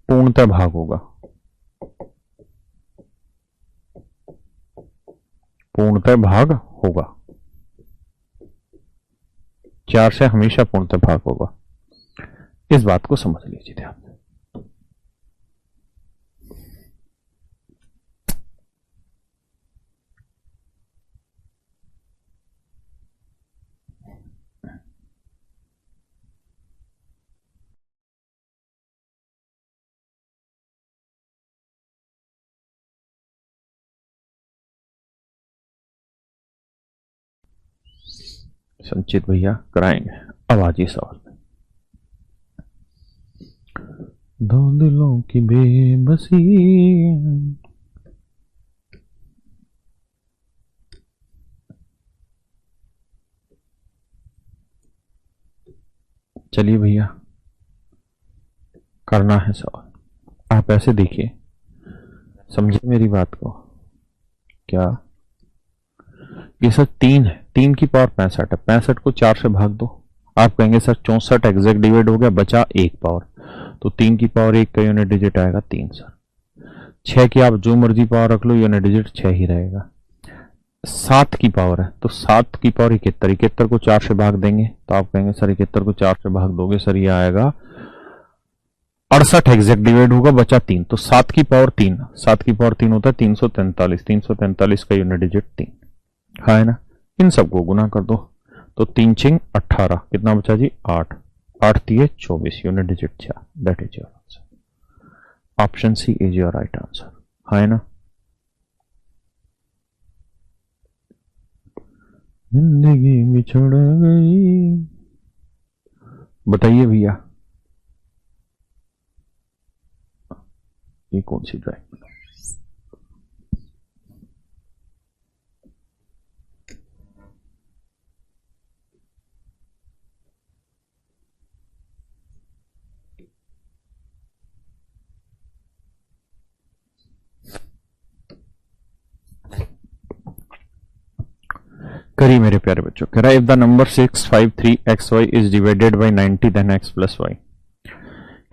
[SPEAKER 1] पूर्णतः भाग होगा, पूर्णतः भाग होगा, 4 से हमेशा पूर्णतः भाग होगा। इस बात को समझ लीजिए ध्यान से। संचित भैया कराएंगे। अब आ जाइए सवाल में। दो दिलों की बेबसी, चलिए भैया करना है सवाल। आप ऐसे देखिए, समझे मेरी बात को। क्या ये सर 3 है, 3 की पावर 65 है, 65 को 4 से भाग दो। आप कहेंगे सर 64 एग्जैक्ट डिवाइड हो गया, बचा 1 पावर, तो 3 की पावर 1 का यूनिट डिजिट आएगा 3 सर। 6 की आप जो मर्जी पावर रख लो, यूनिट डिजिट 6 ही रहेगा। 7 की पावर है, तो 7 की पावर 71, 71 को 4 से भाग देंगे, तो आप कहेंगे सर 71 को 4 से भाग दोगे सर, ये आएगा 68 एग्जैक्ट डिवाइड होगा, बचा 3, तो 7 की पावर 3, 7 की पावर 3 होता है 343, 343 का यूनिट डिजिट 3, है ना। इन सबको गुना कर दो, तो 3 छिंग 18, कितना बचा जी 8, 8 दिए 24, unit digit 4। That is your answer. Option C is your right answer, है ना। जिंदगी बिछड़ गई, बताइए भैया ये कौन सी ड्राइंग। करिए मेरे प्यारे बच्चों। कह रहा है if the number 653xy is divided by 90 then x plus y.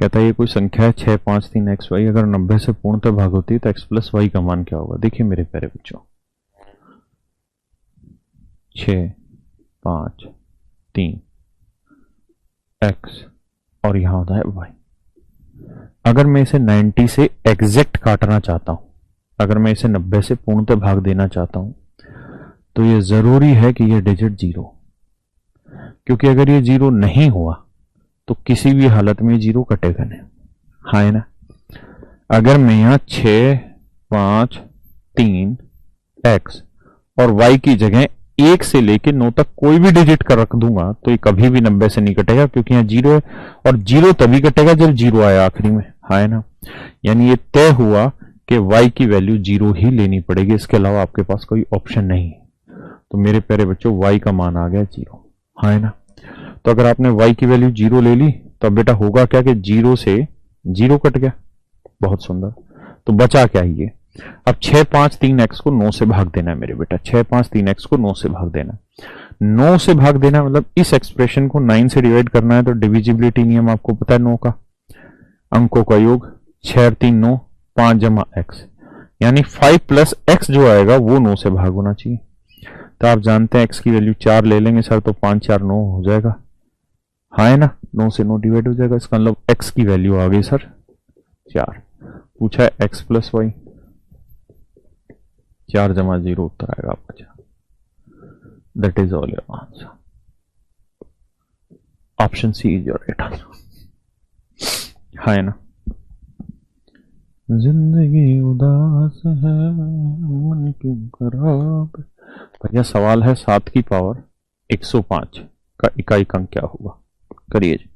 [SPEAKER 1] कहता है ये कोई संख्या है 653xy, अगर 90 से पूर्णतः भाग होती है तो x प्लस वाई का मान क्या होगा। देखिए मेरे प्यारे बच्चों, 6 5 3 x और यहां होता है y। अगर मैं इसे 90 से एग्जैक्ट काटना चाहता हूं, अगर मैं इसे 90 से पूर्णतः भाग देना चाहता हूं, तो ये जरूरी है कि ये डिजिट 0, क्योंकि अगर ये 0 नहीं हुआ तो किसी भी हालत में 0 कटेगा नहीं, है ना। अगर मैं यहां 6 5 3 x और y की जगह 1 से लेके 9 तक कोई भी डिजिट कर रख दूंगा, तो ये कभी भी 90 से नहीं कटेगा, क्योंकि यहाँ 0 है, और 0 तभी कटेगा जब 0 आया आखिरी में, है ना। यानी ये तय हुआ कि y की वैल्यू 0 ही लेनी पड़ेगी, इसके अलावा आपके पास कोई ऑप्शन नहीं है। तो मेरे प्यारे बच्चों y का मान आ गया 0, है ना। तो अगर आपने y की वैल्यू 0 ले ली, तो बेटा होगा क्या कि 0 से 0 कट गया। बहुत सुंदर। तो बचा क्या ही ये। अब 6 5 3 x को 9 से भाग देना है मेरे बेटा, 6 5 3 x को 9 से भाग देना, 9 से भाग देना मतलब इस एक्सप्रेशन को 9 से डिवाइड करना है। तो डिविजिबिलिटी नियम आपको पता है 9 का, अंकों का योग, 6 3 9, 5 जमा x, यानी 5 प्लस x जो आएगा वो 9 से भाग होना चाहिए। तो आप जानते हैं x की वैल्यू 4 ले लेंगे सर, तो 5 4 9 हो जाएगा, है ना। 9 से 9 डिवाइड हो जाएगा, इसका मतलब x की वैल्यू आ गई सर 4। पूछा है x प्लस वाई, 4 जमा 0 उत्तर आएगा आपका 4। That is all your answer. Option C is your right answer, है ना। जिंदगी उदास है मन क्यों खराब। भैया सवाल है 7 की पावर 105 का इकाई अंक क्या होगा। करिए जी।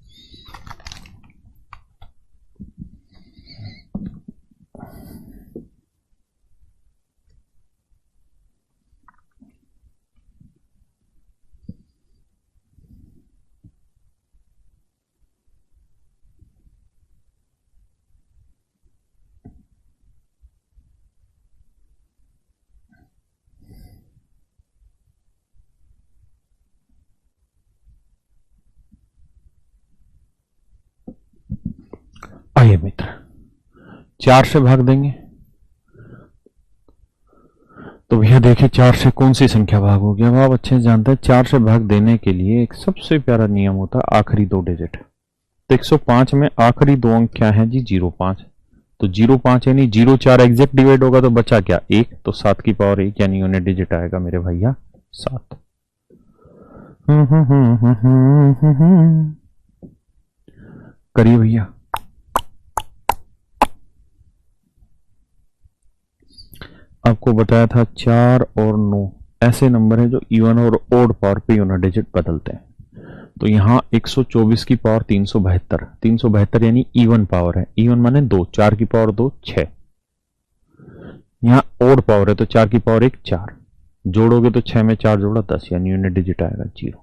[SPEAKER 1] आइए मित्र, 4 से भाग देंगे तो भैया देखिए 4 से कौन सी संख्या भाग होगी। अब आप अच्छे से जानते हैं 4 से भाग देने के लिए एक सबसे प्यारा नियम होता है आखिरी 2 डिजिट। तो 105 में आखिरी 2 अंक क्या है जी 05। तो 05 यानी 04 एग्जैक्ट डिवाइड होगा तो बचा क्या 1, तो 7 की पावर 1 यानी यूनिट डिजिट आएगा मेरे भैया 7। करिए भैया। आपको बताया था 4 और 9 ऐसे नंबर है जो इवन और ओड पावर पे यूनिट डिजिट बदलते हैं। तो यहाँ 124 की पावर 372, 372 यानी इवन पावर है। इवन माने 2, 4 की पावर 2 6। यहाँ ओड पावर है तो 4 की पावर 1 4, जोड़ोगे तो 6 में 4 जोड़ा 10 यानी यूनिट डिजिट आएगा 0।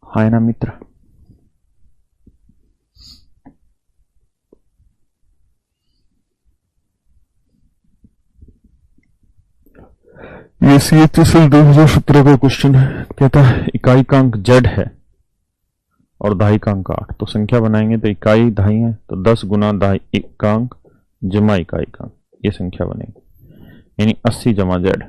[SPEAKER 1] हाँ ना मित्र। ये CHSL 2017 का क्वेश्चन है। कहता है इकाई का अंक जेड है और दहाई का अंक 8, तो संख्या बनाएंगे तो इकाई दहाई है तो 10 गुना दहाई का अंक जमा इकाई का अंक, ये संख्या बनेगी यानी 80 जमा जेड।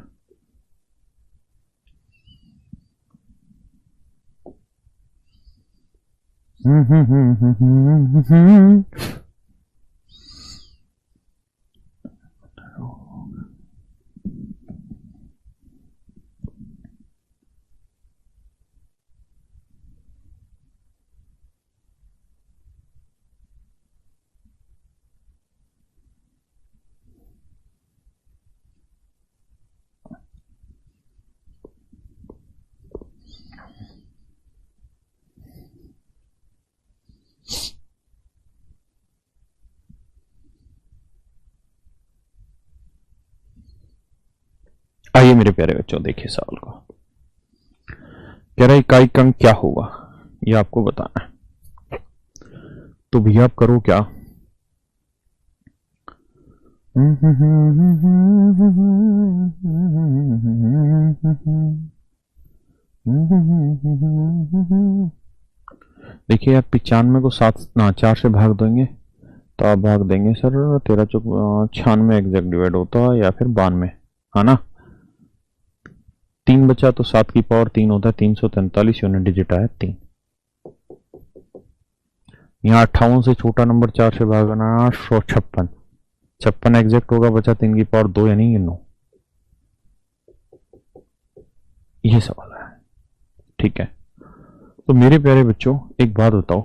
[SPEAKER 1] आइए मेरे प्यारे बच्चों देखिए सवाल को। कह रहा है इकाई का अंक क्या होगा ये आपको बताना है। तो भैया आप करो क्या, देखिए आप 95 को 4 से भाग देंगे तो आप भाग देंगे सर 13 चौक 96 एग्जैक्ट डिवाइड होता है या फिर 92, है ना। 3 बचा तो 7 की पावर 3 होता है 343 यूनिट डिजिट आया 3। यहाँ 58 से छोटा नंबर 4 से भागना 156, 56 एग्जैक्ट होगा, बचा 3 की पावर 2 यानी ये 9। ये सवाल है, ठीक है। तो मेरे प्यारे बच्चों एक बात बताओ,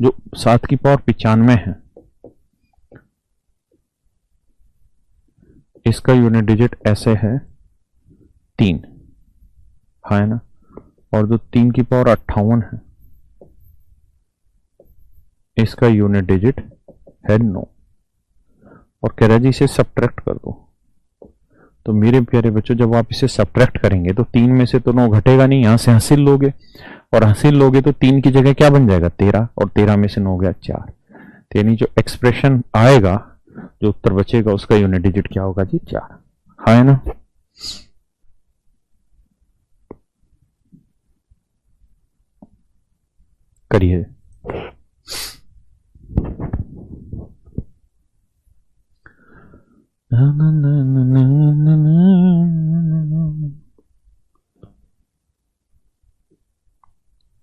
[SPEAKER 1] जो 7 की पावर 95 है इसका यूनिट डिजिट ऐसे है 3, हाँ है ना। और जो 3 की पावर 58 है इसका यूनिट डिजिट है 9। और कह रहा जी इसे सब्ट्रैक्ट कर दो। तो मेरे प्यारे बच्चों जब आप इसे सब्ट्रैक्ट करेंगे तो 3 में से तो 9 घटेगा नहीं, यहां से हासिल लोगे और हासिल लोगे तो 3 की जगह क्या बन जाएगा 13, और 13 में से 9 गया 4। तो यानी जो एक्सप्रेशन आएगा, जो उत्तर बचेगा उसका यूनिट डिजिट क्या होगा जी 4, हाँ है ना। करिए।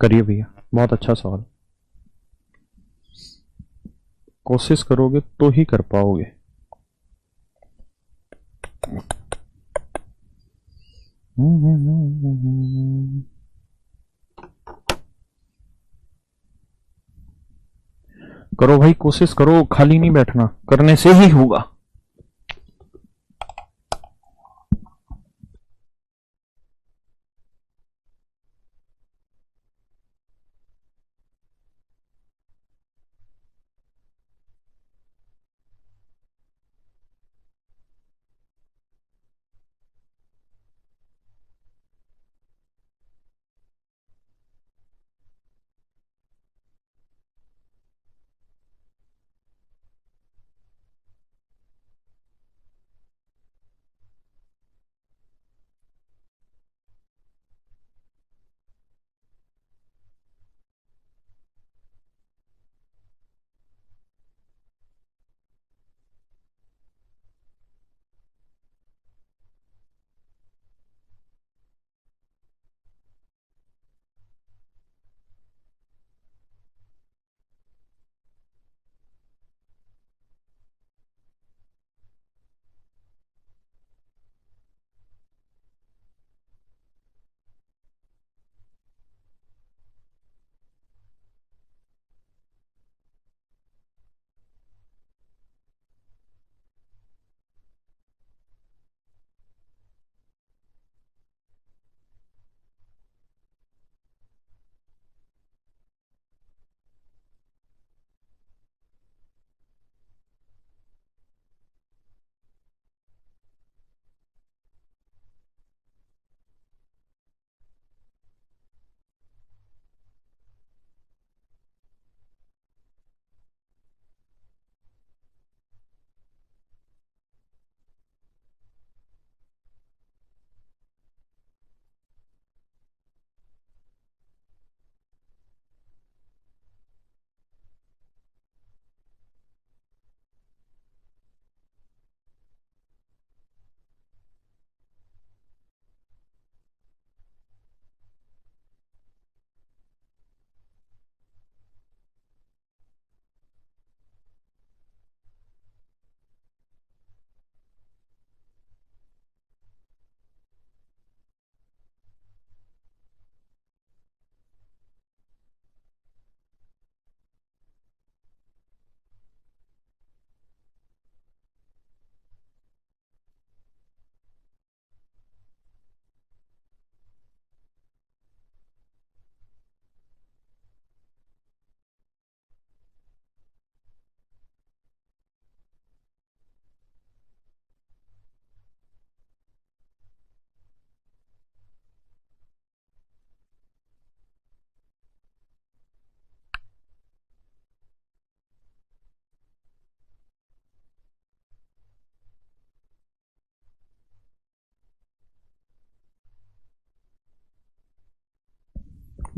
[SPEAKER 1] करिए भैया, बहुत अच्छा सवाल, कोशिश करोगे तो ही कर पाओगे। करो भाई, कोशिश करो, खाली नहीं बैठना, करने से ही होगा।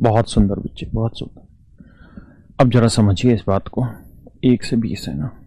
[SPEAKER 1] बहुत सुंदर बच्चे, बहुत सुंदर। अब जरा समझिए इस बात को, 1 से 20 है ना,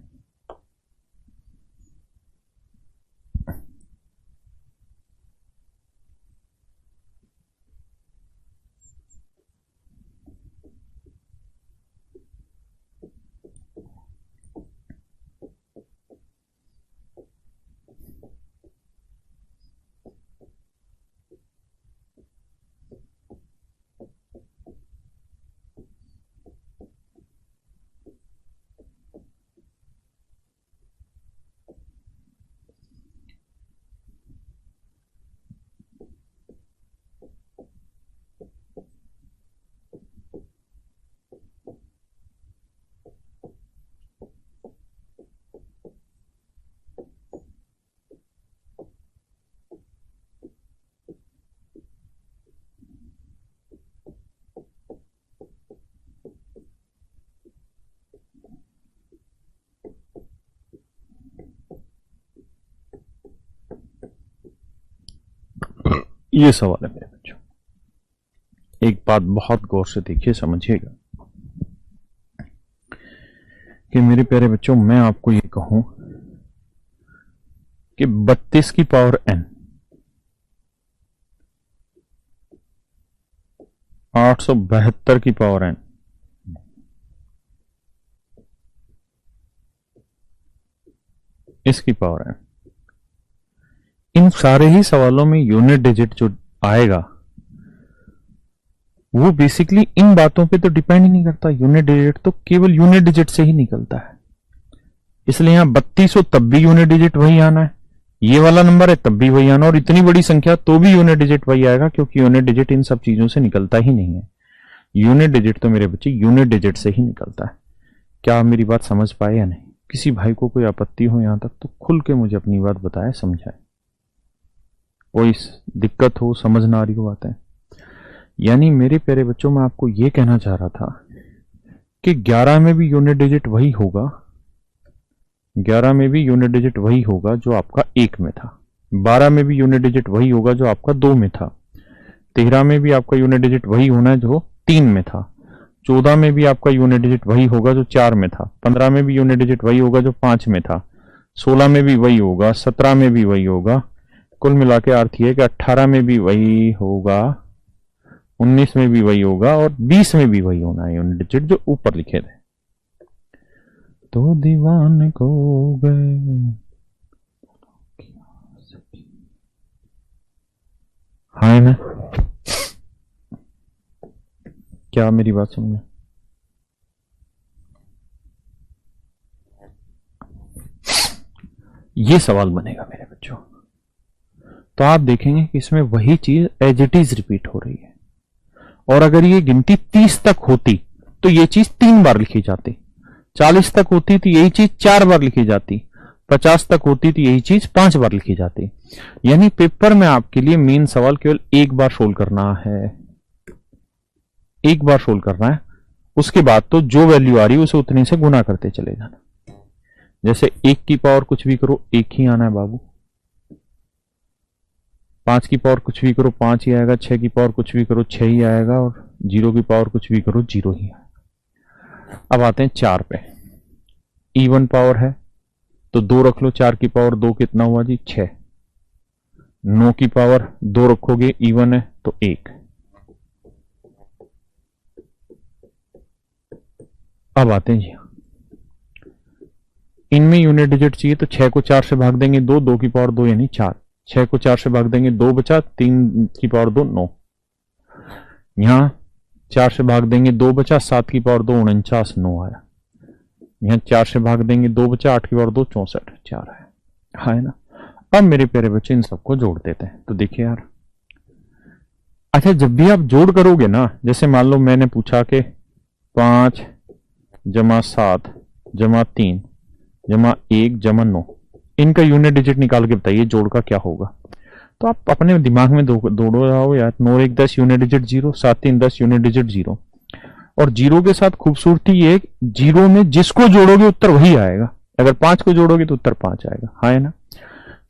[SPEAKER 1] ये सवाल है मेरे बच्चों। एक बात बहुत गौर से देखिए, समझिएगा कि मेरे प्यारे बच्चों, मैं आपको ये कहूं कि 32 की पावर n, 872 की पावर n, इसकी पावर n, इन सारे ही सवालों में यूनिट डिजिट जो आएगा वो बेसिकली इन बातों पे तो डिपेंड ही नहीं करता। यूनिट डिजिट तो केवल यूनिट डिजिट से ही निकलता है। इसलिए यहां 32 हो तब भी यूनिट डिजिट वही आना है, ये वाला नंबर है तब भी वही आना, और इतनी बड़ी संख्या तो भी यूनिट डिजिट वही आएगा, क्योंकि यूनिट डिजिट इन सब चीजों से निकलता ही नहीं है। यूनिट डिजिट तो मेरे बच्चे यूनिट डिजिट से ही निकलता है। क्या आप मेरी बात समझ पाए या नहीं? किसी भाई को कोई आपत्ति हो यहां तक तो खुल के मुझे अपनी बात बताए, समझाए। कोई दिक्कत हो, समझ ना आ रही हो बातें? यानी मेरे प्यारे बच्चों, मैं आपको यह कहना चाह रहा था कि 11 में भी यूनिट डिजिट वही होगा, 11 में भी यूनिट डिजिट वही होगा जो आपका 1 में था, 12 में भी यूनिट डिजिट वही होगा जो आपका 2 में था, 13 में भी आपका यूनिट डिजिट वही होना है जो 3 में था, 14 में भी आपका यूनिट डिजिट वही होगा जो 4 में था, 15 में भी यूनिट डिजिट वही होगा जो 5 में था, 16 में भी वही होगा, 17 में भी वही होगा, कुल मिला के अर्थ यह कि 18 में भी वही होगा, 19 में भी वही होगा, और 20 में भी वही होना है यूनिट डिजिट जो ऊपर लिखे थे। तो दीवाने को गए, हाँ ना? क्या मेरी बात समझे? ये सवाल बनेगा मेरे बच्चों, तो आप देखेंगे कि इसमें वही चीज एज इट इज रिपीट हो रही है। और अगर ये गिनती 30 तक होती तो ये चीज 3 बार लिखी जाती, 40 तक होती तो यही चीज 4 बार लिखी जाती, 50 तक होती तो यही चीज 5 बार लिखी जाती। यानी पेपर में आपके लिए मेन सवाल केवल एक बार सोल्व करना है, एक बार सोल्व करना है। उसके बाद तो जो वैल्यू आ रही है उसे उतने से गुना करते चले जाना। जैसे 1 की पावर कुछ भी करो 1 ही आना है बाबू, 5 की पावर कुछ भी करो 5 ही आएगा, 6 की पावर कुछ भी करो 6 ही आएगा, और 0 की पावर कुछ भी करो 0 ही आएगा। अब आते हैं 4 पे। इवन पावर है तो 2 रख लो, 4 की पावर 2 कितना हुआ जी 6, 9 की पावर 2 रखोगे इवन है तो 1। अब आते हैं जी, इनमें यूनिट डिजिट चाहिए तो 6 को 4 से भाग देंगे 2, 2 की पावर 2 यानी 4, 6 को 4 से भाग देंगे 2 बचा, 3 की पावर 2 9, यहां 4 से भाग देंगे 2 बचा, 7 की पावर 2 49 9 आया, यहां 4 से भाग देंगे 2 बचा, 8 की पावर 2 64 4 है, हाँ है ना? अब मेरे प्यारे बच्चे इन सबको जोड़ देते हैं। तो देखिए यार, अच्छा जब भी आप जोड़ करोगे ना, जैसे मान लो मैंने पूछा कि 5 जमा 7 जमा 3 जमा 1 जमा 9, इनका यूनिट डिजिट निकाल के बताइए जोड़ का क्या होगा। तो आप अपने दिमाग में दौड़ो रहो यार, 9 1 10 यूनिट डिजिट 0, 7 3 10 यूनिट डिजिट 0। और 0 के साथ खूबसूरती ये, 0 में जिसको जोड़ोगे उत्तर वही आएगा, अगर 5 को जोड़ोगे तो उत्तर 5 आएगा, हाँ है ना?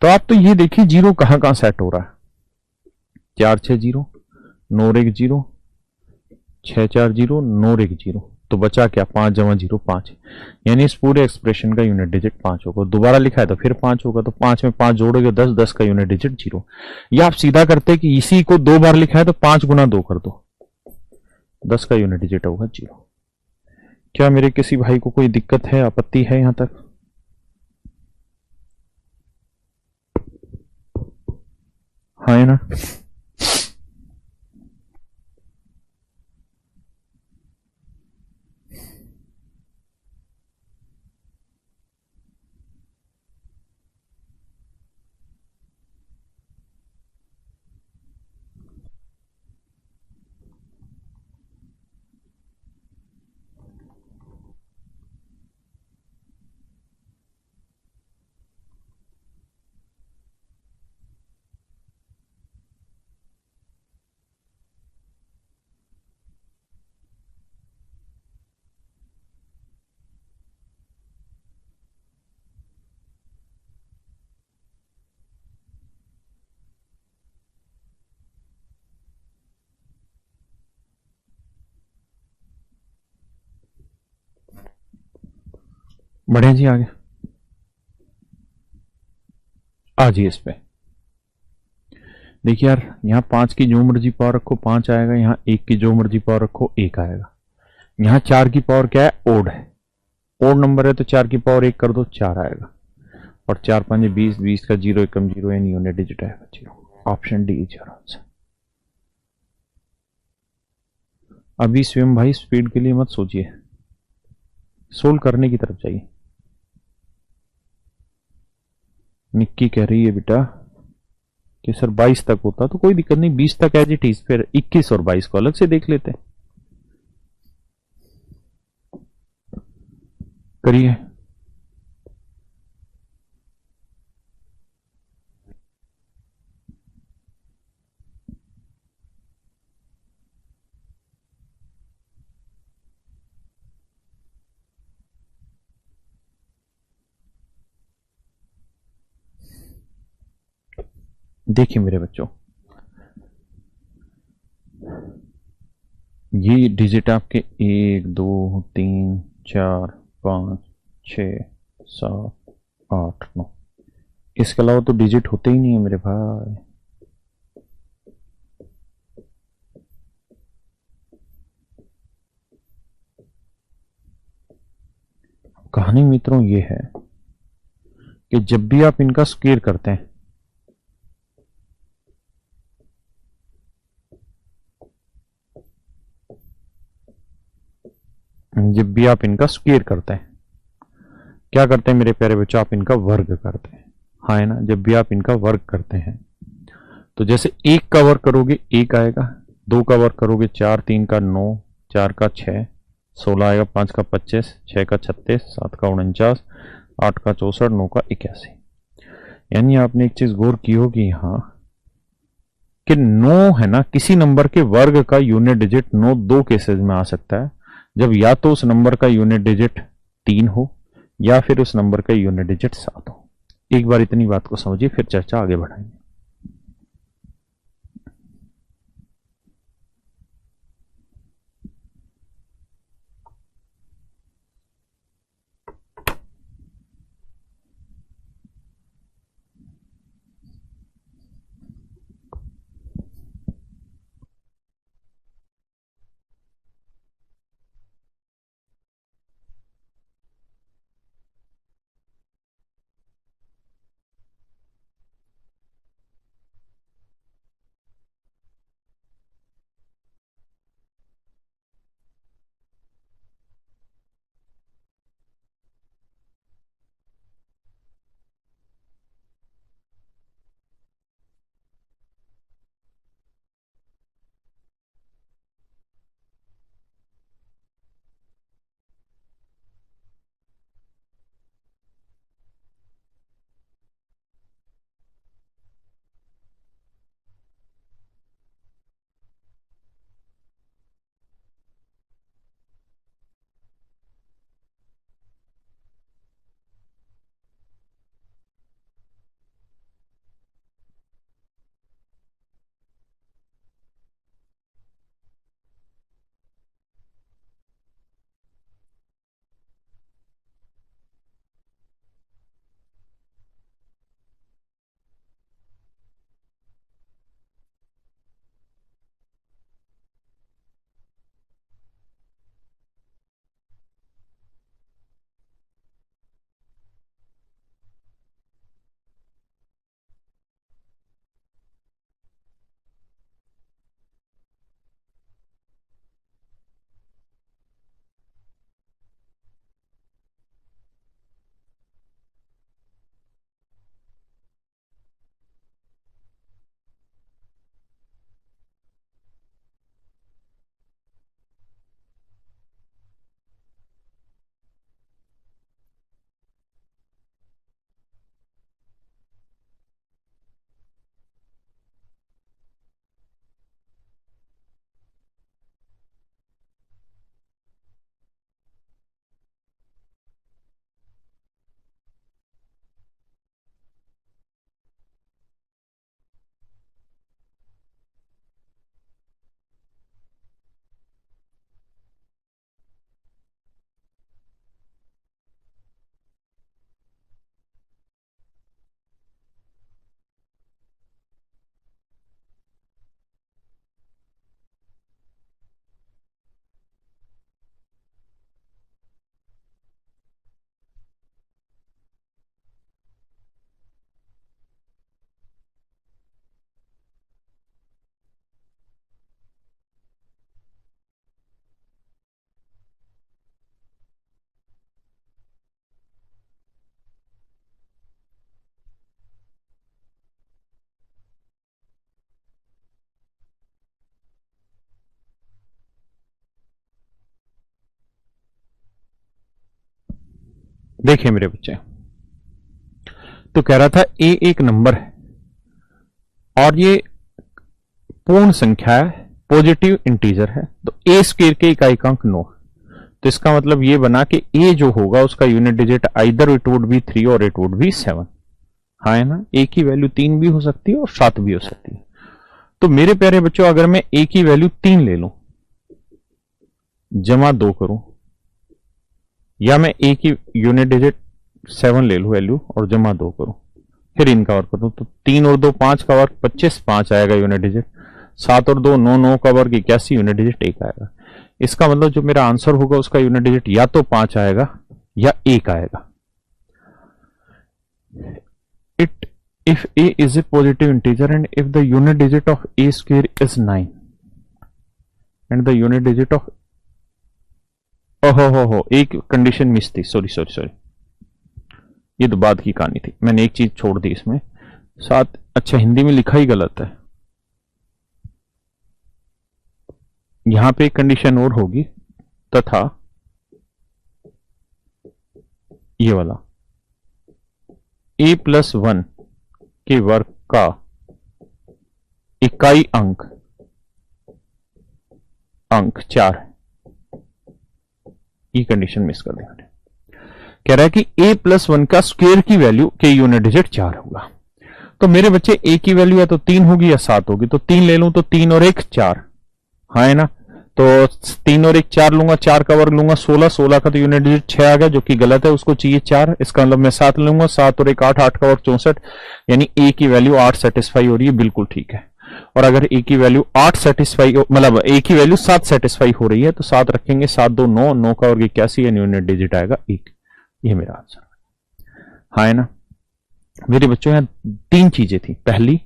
[SPEAKER 1] तो आप तो ये देखिए 0 कहां कहां सेट हो रहा है, 4 6 0, 9 1 0, 6 4 जीरो, 9 1 जीरो, तो बचा क्या, 5 जमा जीरो 5, यानी इस पूरे एक्सप्रेशन का यूनिट डिजिट 5 होगा। दोबारा लिखा है तो फिर 5 होगा, तो 5 में 5 जोड़ोगे 10, 10 का यूनिट डिजिट जीरो। या आप सीधा करते कि इसी को 2 बार लिखा है तो 5 गुना 2 कर दो, 10 का यूनिट डिजिट होगा जीरो। क्या मेरे किसी भाई को कोई दिक्कत है, आपत्ति है यहां तक? हाँ है ना? बढ़िया जी, आगे आ जी इस पे। देखिए यार, यहाँ 5 की जो मर्जी पावर रखो 5 आएगा, यहाँ 1 की जो मर्जी पावर रखो 1 आएगा। यहाँ 4 की पावर क्या है, ओड है, ओड नंबर है, तो 4 की पावर 1 कर दो 4 आएगा। और 4 5 20, 20 का जीरो एकम जीरो, यानी यूनिट डिजिट आएगा zero. Option D is your answer. अभी स्वयं भाई स्पीड के लिए मत सोचिए, सोल्व करने की तरफ जाइए। निक्की कह रही है बेटा कि सर 22 तक होता तो कोई दिक्कत नहीं, 20 तक एज इट इज, फिर 21 और 22 को अलग से देख लेते हैं। करिए। देखिए मेरे बच्चों, ये डिजिट आपके 1 2 3 4 5 6 7 8 9, इसके अलावा तो डिजिट होते ही नहीं है मेरे भाई। कहानी मित्रों ये है कि जब भी आप इनका स्क्वायर करते हैं, जब भी आप इनका स्क्वायर करते हैं, क्या करते हैं मेरे प्यारे बच्चों, आप इनका वर्ग करते हैं। हाँ है ना? जब भी आप इनका वर्ग करते हैं, तो जैसे 1 का वर्ग करोगे 1 आएगा, 2 का वर्ग करोगे 4, 3 का 9, 4 का 6, 16 आएगा, 5 का 25, 6 का 36, 7 का 49, 8 का 64, 9 का 81। यानी आपने एक चीज गौर की होगी यहाँ कि 9 है ना, किसी नंबर के वर्ग का यूनिट डिजिट 9 दो केसेस में आ सकता है। जब या तो उस नंबर का यूनिट डिजिट 3 हो, या फिर उस नंबर का यूनिट डिजिट 7 हो। एक बार इतनी बात को समझिए, फिर चर्चा आगे बढ़ाएंगे। देखिए मेरे बच्चे, तो कह रहा था ए एक नंबर है और ये पूर्ण संख्या है, पॉजिटिव इंटीजर है, तो ए स्क्वायर के इकाइकांक 9। तो इसका मतलब ये बना कि ए जो होगा उसका unit digit either it would be 3 और इट वुड बी 7। हाँ है ना, ए की वैल्यू 3 भी हो सकती है और 7 भी हो सकती है। तो मेरे प्यारे बच्चों, अगर मैं ए की वैल्यू 3 ले लूं, जमा 2 करूं, या मैं ए की यूनिट डिजिट 7 ले लूं वैल्यू और जमा 2 करूं, फिर इनका वर्ग करूं, तो 3 और 2 5 का वर्ग 25, 5 आएगा यूनिट डिजिट, 7 और 2 9, 9 का वर्ग 81, यूनिट डिजिट 1 आएगा। इसका मतलब जो मेरा आंसर होगा उसका यूनिट डिजिट या तो 5 आएगा या 1 आएगा। It if a is a positive integer and if the unit digit of a square is 9 and the unit digit of हो एक कंडीशन मिस थी, सॉरी, ये तो बाद की कहानी थी, मैंने एक चीज छोड़ दी इसमें साथ। अच्छा, हिंदी में लिखा ही गलत है, यहां पे एक कंडीशन और होगी, तथा ये वाला a+1 के वर्ग का इकाई अंक 4 है। ये कंडीशन मिस कर दी मैंने। कह रहा है कि a+1 का स्क्वायर की वैल्यू के यूनिट डिजिट 4 होगा। तो मेरे बच्चे a की वैल्यू या तो 3 होगी या 7 होगी, तो 3 ले लूं तो 3 और 1 4, हाँ है ना, तो 3 और 1 4 लूंगा, 4 का वर्ग लूंगा 16, 16 का तो यूनिट डिजिट 6 आ गया, जो कि गलत है, उसको चाहिए 4। इसका मतलब मैं 7 लूंगा, 7 और 1 8, 8 का वर्ग 64, यानी ए की वैल्यू 8 सेटिस्फाई हो रही है, बिल्कुल ठीक है। और अगर ए की वैल्यू 8 सेटिस्फाई, मतलब ए की वैल्यू 7 सेटिस्फाई हो रही है, तो 7 रखेंगे, 7 2 9, 9 का वर्ग 81, यानी यूनिट डिजिट आएगा 1। ये मेरा आंसर, हाँ है ना। मेरे बच्चों यहां 3 चीजें थी। पहली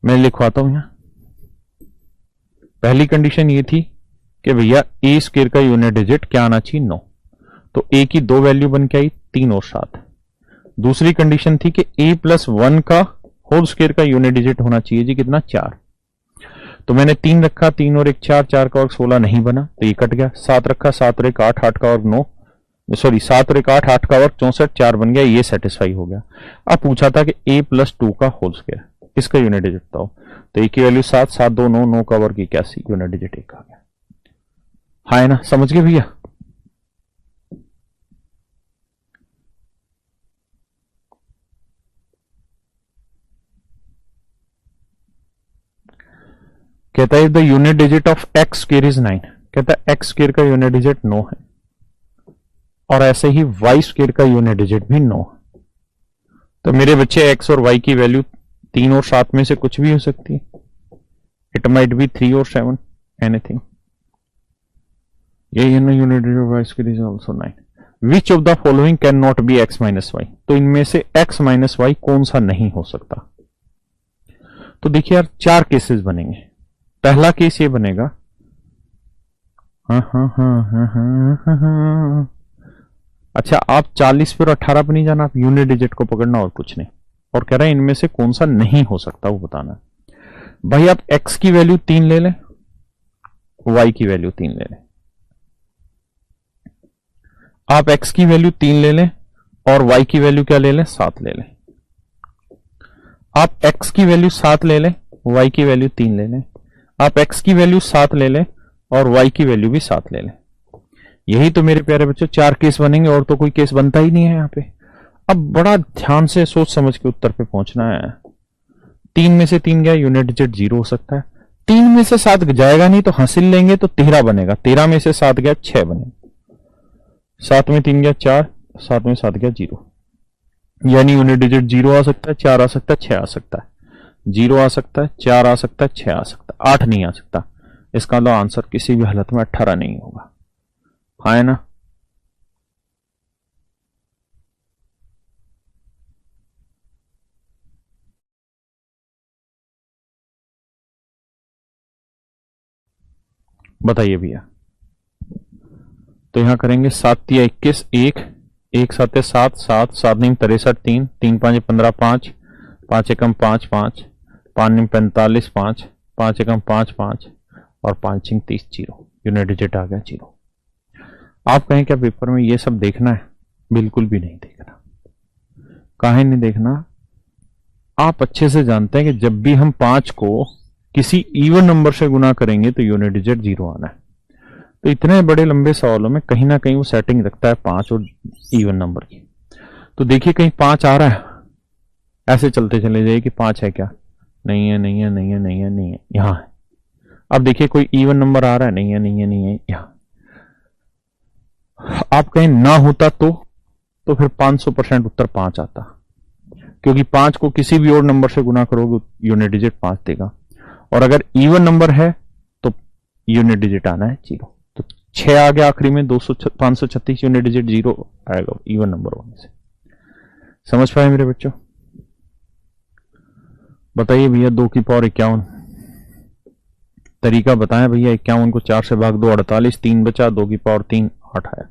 [SPEAKER 1] मैं लिखवाता हूं, यहां पहली कंडीशन ये थी कि भैया ए स्क्वायर का यूनिट डिजिट क्या आना चाहिए, 9। तो ए की 2 वैल्यू बन के आई, 3 और 7। दूसरी कंडीशन थी कि a+1 का होल स्क्वायर का यूनिट डिजिट होना चाहिए जी कितना, 4। तो मैंने 3 रखा, 3 और 1 4, 4 का वर्ग 16 नहीं बना, तो ये कट गया। 7 रखा, 7 और 1 8, 8 का वर्ग 9, सॉरी 7 और 1 8, 8 का वर्ग 64, 4 बन गया, ये सेटिस्फाई हो गया। अब पूछा था कि a+2 का होल स्क्वायर, इसका यूनिट डिजिट बताओ, तो ए की वैल्यू 7, 7 2 9, 9 का वर्ग 81, यूनिट डिजिट 1 आ गया। हाँ है ना, समझ गए भैया। कहता है the unit digit of x square is 9, कहता है एक्स स्क्वायर का यूनिट डिजिट 9 है, और ऐसे ही वाई स्क्वायर का यूनिट डिजिट भी 9 है। तो मेरे बच्चे एक्स और वाई की वैल्यू 3 और 7 में से कुछ भी हो सकती है, इट माइट बी 3 और 7, एनीथिंग। ये unit digit of y square is also 9। Which of the following can not be x minus y, तो इनमें से एक्स माइनस वाई कौन सा नहीं हो सकता। तो देखिए यार, 4 केसेस बनेंगे। पहला केस ये बनेगा, अच्छा आप 40 पर 18 पर नहीं जाना, आप यूनिट डिजिट को पकड़ना और कुछ नहीं, और कह रहा है इनमें से कौन सा नहीं हो सकता वो बताना। भाई आप x की वैल्यू 3 ले लें, y की वैल्यू 3 ले लें, आप x की वैल्यू 3 ले लें और y की वैल्यू क्या ले लें, 7 ले लें। आप x की वैल्यू 7 ले लें, y की वैल्यू 3 ले लें, आप x की वैल्यू 7 ले लें और y की वैल्यू भी 7 ले लें। यही तो मेरे प्यारे बच्चों 4 केस बनेंगे, और तो कोई केस बनता ही नहीं है यहां पे। अब बड़ा ध्यान से सोच समझ के उत्तर पे पहुंचना है। 3 में से 3 गया, यूनिट डिजिट 0 हो सकता है। 3 में से 7 जाएगा नहीं तो हासिल लेंगे तो 13 बनेगा, 13 में से 7 गया 6 बनेगा, 7 में 3 गया 4, 7 में 7 गया 0, यानी यूनिट डिजिट 0 आ सकता है, 4 आ सकता है, 6 आ सकता है। 0 आ सकता है, 4 आ सकता है, 6 आ सकता है, 8 नहीं आ सकता। इसका मतलब आंसर किसी भी हालत में 18 नहीं होगा, हाँ है ना। बताइए भैया। तो यहां करेंगे 7 या 21, 1 1 7 7 7 7 9 63 3 3 5 15 5 5 एकम 5 5 5 9 45 5 5 एकम 5 5 और 5 6 30, 0, यूनिट डिजिट आ गया 0। आप कहें क्या पेपर में ये सब देखना है? बिल्कुल भी नहीं देखना। काहे नहीं देखना? आप अच्छे से जानते हैं कि जब भी हम 5 को किसी इवन नंबर से गुना करेंगे तो यूनिट डिजिट 0 आना है। तो इतने बड़े लंबे सवालों में कहीं ना कहीं वो सेटिंग रखता है 5 और इवन नंबर की। तो देखिए कहीं 5 आ रहा है, ऐसे चलते चले जाइए कि 5 है क्या, नहीं है नहीं है नहीं है नहीं है नहीं है, यहां है। अब देखिए कोई इवन नंबर आ रहा है, नहीं है नहीं है नहीं है, यहां। आप कहीं ना होता तो फिर 500% उत्तर 5 आता, क्योंकि 5 को किसी भी और नंबर से गुना करोगे यूनिट डिजिट 5 देगा। और अगर इवन नंबर है तो यूनिट डिजिट आना है 0। तो 6 आ गया आखिरी में, 536 यूनिट डिजिट 0 आएगा इवन नंबर होने से। समझ पाए मेरे बच्चों? बताइए भैया 2 की पावर 51 तरीका बताएं भैया। 51 को 4 से भाग दो 48, 3 बचा, 2 की पावर 3 8 आया।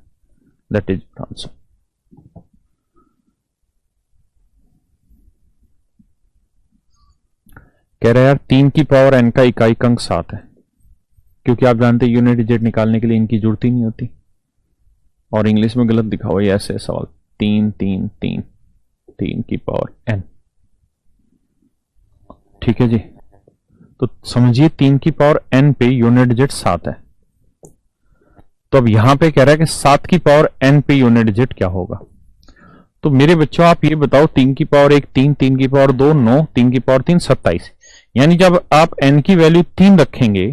[SPEAKER 1] That is answer. कह रहे यार 3 की पावर n का इकाई अंक 7 है, क्योंकि आप जानते हैं यूनिट डिजिट निकालने के लिए इनकी जरूरत ही नहीं होती। और इंग्लिश में गलत दिखा हुआ है ऐसे सवाल, 3 3 3 3 की पावर n। ठीक है जी, तो समझिए 3 की पावर n पे यूनिट डिजिट 7 है। तो अब यहां पे कह रहा है कि 7 की पावर n पे यूनिट डिजिट क्या होगा। तो मेरे बच्चों आप ये बताओ, 3 की पावर 1 3, 3 की पावर 2 9, 3 की पावर 3 27। यानी जब आप n की वैल्यू 3 रखेंगे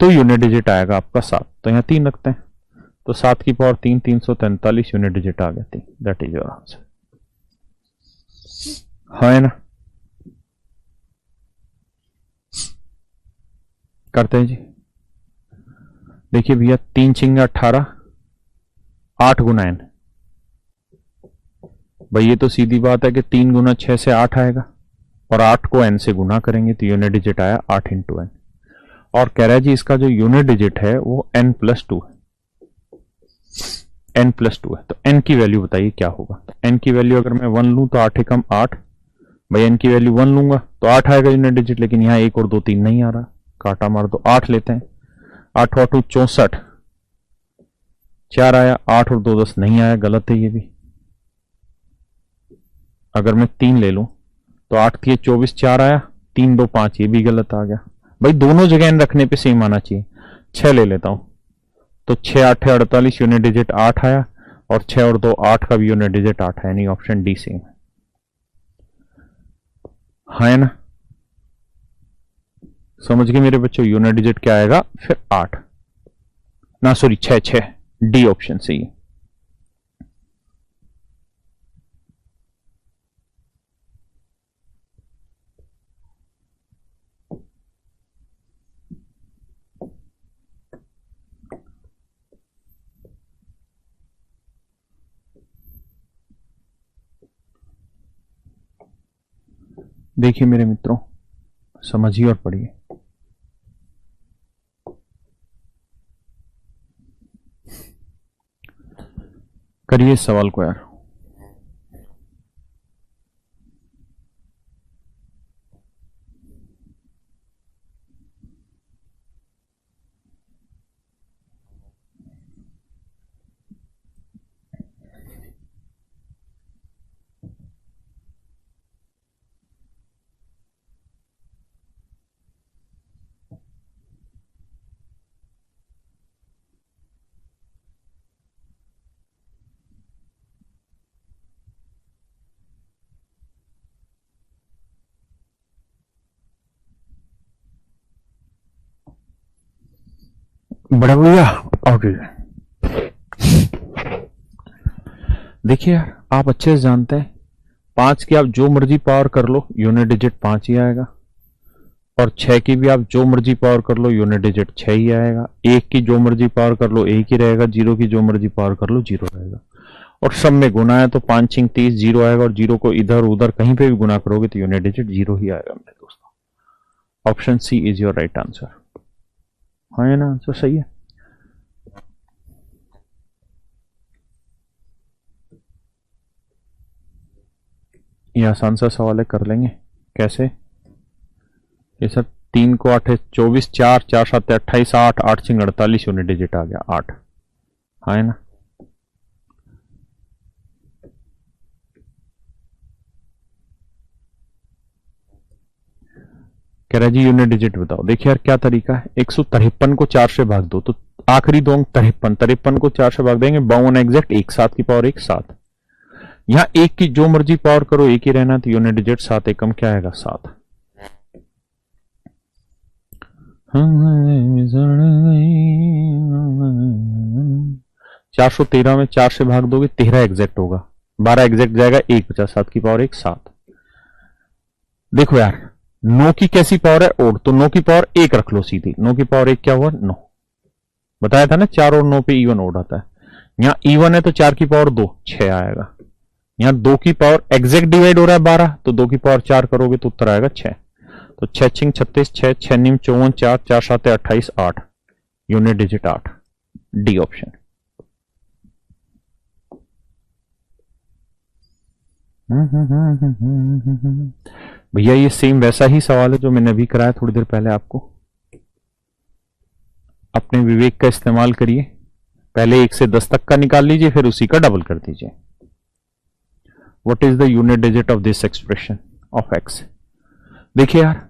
[SPEAKER 1] तो यूनिट डिजिट आएगा आपका 7। तो यहां 3 रखते हैं, तो 7 की पावर 3 343 यूनिट डिजिट आ गया 3। That is your answer. है ना? करते हैं जी। देखिए भैया 3 छिंगा 18, 8 गुना n। भाई ये तो सीधी बात है कि 3 गुना 6 से 8 आएगा, और 8 को n से गुना करेंगे तो यूनिट डिजिट आया 8 इंटू n। और कह रहा है जी इसका जो यूनिट डिजिट है वो n+2 है, n+2 है। तो n की वैल्यू बताइए क्या होगा। तो n की वैल्यू अगर मैं 1 लूं तो 8 एकम 8, भाई n की वैल्यू 1 लूंगा तो 8 आएगा यूनिट डिजिट, लेकिन यहां 1 और 2 3 नहीं आ रहा, काटा मार दो 8 लेते हैं। 8 और 2 64, 4 आया, 8 और 2 10 नहीं आया, गलत है ये भी। अगर मैं 3 ले लूं तो 8 थी 24, 4 आया, 3 2 5, ये भी गलत आ गया। भाई दोनों जगह n रखने पे सेम आना चाहिए। 6 ले लेता हूं तो 6 8 48 यूनिट डिजिट 8 आया, और 6 और 2 8 का भी यूनिट डिजिट 8 है, यानी ऑप्शन डी सेम है ना? समझ गए मेरे बच्चों? यूनिट डिजिट क्या आएगा फिर 8 ना, सॉरी 6 6, डी ऑप्शन सही है। देखिए मेरे मित्रों, समझिए और पढ़िए। करिए इस सवाल को यार। बड़ा भैया ओके। देखिए यार आप अच्छे से जानते हैं 5 की आप जो मर्जी पावर कर लो यूनिट डिजिट 5 ही आएगा, और 6 की भी आप जो मर्जी पावर कर लो यूनिट डिजिट 6 ही आएगा। 1 की जो मर्जी पावर कर लो 1 ही रहेगा, 0 की जो मर्जी पावर कर लो 0 रहेगा। और सब में गुना है तो 5 6 30 0 आएगा, और 0 को इधर उधर कहीं पे भी गुना करोगे तो यूनिट डिजिट 0 ही आएगा मेरे दोस्तों। Option C is your right answer. हाँ ना, आंसर सही है। ये आसान सा सवाल है, कर लेंगे। कैसे? ये सर 3 को 8 24, 4 4 7 28, 8 8 6 48 यूनिट डिजिट आ गया 8। हाँ है ना? कह रहा है जी यूनिट डिजिट बताओ। देखिए यार क्या तरीका है, 153 को 4 से भाग दो तो आखिरी दो अंक 53, 53 को 4 से भाग देंगे 52 एग्जैक्ट, एक 7 की पावर एक 7। यहां एक की जो मर्जी पावर करो एक ही रहना, तो यूनिट डिजिट 7 एकम क्या आएगा 7। 413 में 4 से भाग दोगे 13 एग्जैक्ट होगा, 12 एग्जैक्ट जाएगा, एक बचा, 7 की पावर एक 7। देखो यार 9 की कैसी पावर है ओड, तो 9 की पावर एक रख लो सीधी, 9 की पावर एक क्या हुआ 9। बताया था ना 4 और 9 पे इवन ओड आता है, यहां इवन है तो 4 की पावर 2 6 आएगा। यहां 2 की पावर एग्जैक्ट डिवाइड हो रहा है 12, तो 2 की पावर 4 करोगे तो उत्तर आएगा 6। तो 6 छिंग 36, 6 6 निम 54, 4 4 7 28 8, यूनिट डिजिट 8, डी ऑप्शन। भैया ये सेम वैसा ही सवाल है जो मैंने अभी कराया थोड़ी देर पहले आपको। अपने विवेक का इस्तेमाल करिए, पहले 1 से 10 तक का निकाल लीजिए, फिर उसी का डबल कर दीजिए। What is the unit digit of this expression of x. देखिए यार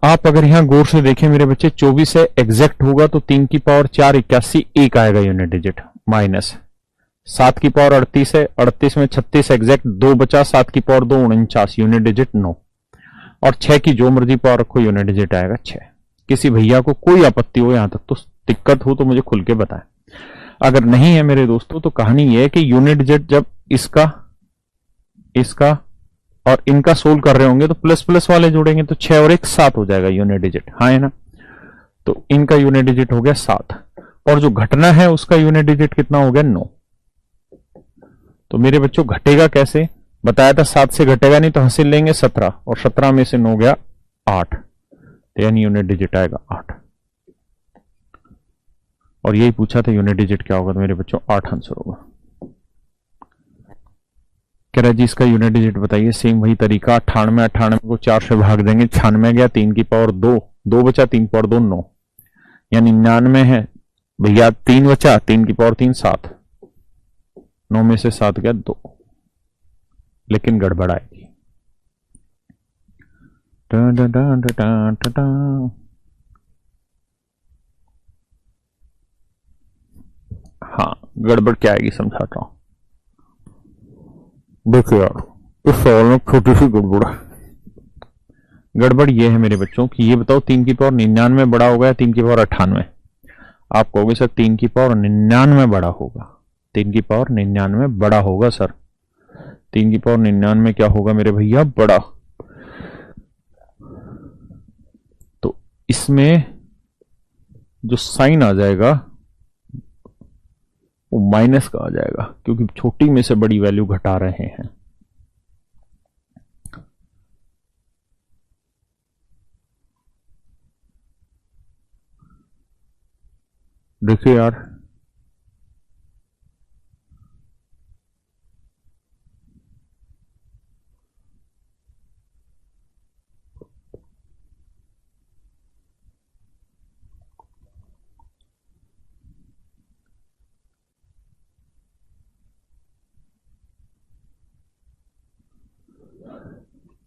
[SPEAKER 1] आप अगर यहां गौर से देखें मेरे बच्चे, 24 है एग्जैक्ट होगा तो 3 की पावर 4 81 एक आएगा यूनिट डिजिट, माइनस 7 की पावर 38 है, 38 में 36 एग्जैक्ट 2 बचा, 7 की पावर 2 49, यूनिट डिजिट 9। और 6 की जो मर्जी पावर रखो यूनिट डिजिट आएगा 6। किसी भैया को कोई आपत्ति हो यहां तक तो, दिक्कत हो तो मुझे खुल के बताएं, अगर नहीं है मेरे दोस्तों तो कहानी यह है कि यूनिट डिजिट जब इसका इसका और इनका सोल्व कर रहे होंगे तो प्लस प्लस वाले जोड़ेंगे तो 6 और 1 7 हो जाएगा यूनिट डिजिट, हाँ है ना। तो इनका यूनिट डिजिट हो गया 7 और जो घटना है उसका यूनिट डिजिट कितना हो गया 9। तो मेरे बच्चों घटेगा कैसे, बताया था 7 से घटेगा नहीं तो हासिल लेंगे 17 और 17 में से 9 गया 8, तो यानी यूनिट डिजिट आएगा 8। और यही पूछा था यूनिट डिजिट क्या होगा, तो मेरे बच्चों 8 आंसर होगा। कह रहा जी इसका यूनिट डिजिट बताइए। सेम वही तरीका, 98 98 को 4 से भाग देंगे, 96 गया, 3 की पावर 2 2 बचा, 3 पावर 2 9, यानी 99 है भैया, 3 बचा, 3 की पावर 3 7, 9 में से 7 गया 2, लेकिन गड़बड़ आएगी। हाँ गड़बड़ क्या आएगी समझाता हूं। देखो यार इस सवाल में छोटी सी गड़बड़ है। गड़बड़ ये है मेरे बच्चों कि ये बताओ 3 की पावर 99 बड़ा होगा या 3 की पावर 98। आप कहोगे सर 3 की पावर 99 बड़ा होगा, 3 की पावर 99 बड़ा होगा सर, 3 की पावर 99 क्या होगा मेरे भैया बड़ा। तो इसमें जो साइन आ जाएगा वो माइनस का आ जाएगा, क्योंकि छोटी में से बड़ी वैल्यू घटा रहे हैं। देखिए यार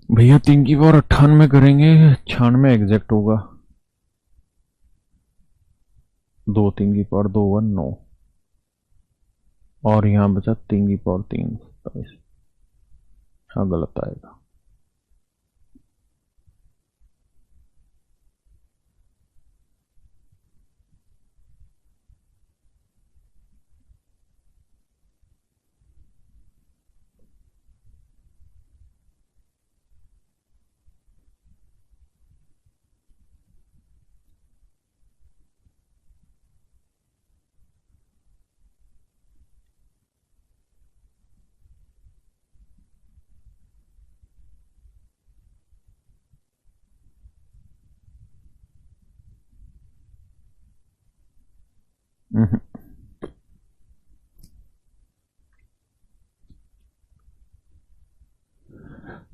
[SPEAKER 1] भैया 3 की पावर 98 करेंगे, 96 एग्जैक्ट होगा, 2 3 की पावर 2 1 9, और यहां बचा 3 की पावर 3 27। हाँ गलत आएगा।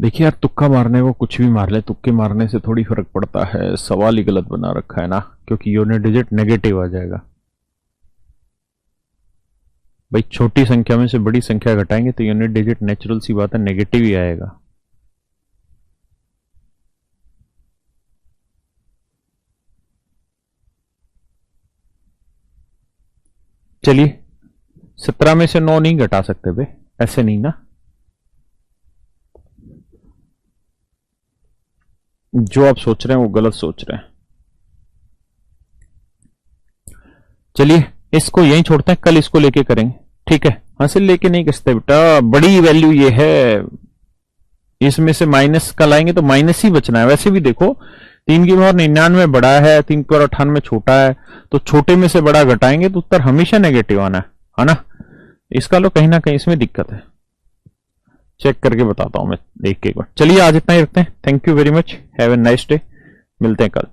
[SPEAKER 1] देखिए यार तुक्का मारने को कुछ भी मार ले, तुक्के मारने से थोड़ी फर्क पड़ता है, सवाल ही गलत बना रखा है ना, क्योंकि यूनिट डिजिट नेगेटिव आ जाएगा। भाई छोटी संख्या में से बड़ी संख्या घटाएंगे तो यूनिट डिजिट नेचुरल सी बात है नेगेटिव ही आएगा। चलिए 17 में से 9 नहीं घटा सकते बे, ऐसे नहीं ना। जो आप सोच रहे हैं वो गलत सोच रहे हैं। चलिए इसको यहीं छोड़ते हैं, कल इसको लेके करेंगे, ठीक है। हासिल लेके नहीं कसते बेटा, बड़ी वैल्यू ये है। इसमें से माइनस का लाएंगे तो माइनस ही बचना है। वैसे भी देखो 3 की पावर 99 बड़ा है, 3 की पावर 98 छोटा है, तो छोटे में से बड़ा घटाएंगे तो उत्तर हमेशा नेगेटिव आना है ना। इसका लो कहीं ना कहीं इसमें दिक्कत है, चेक करके बताता हूं मैं, देख के एक बार। चलिए आज इतना ही रखते हैं। Thank you very much, have a nice day, मिलते हैं कल।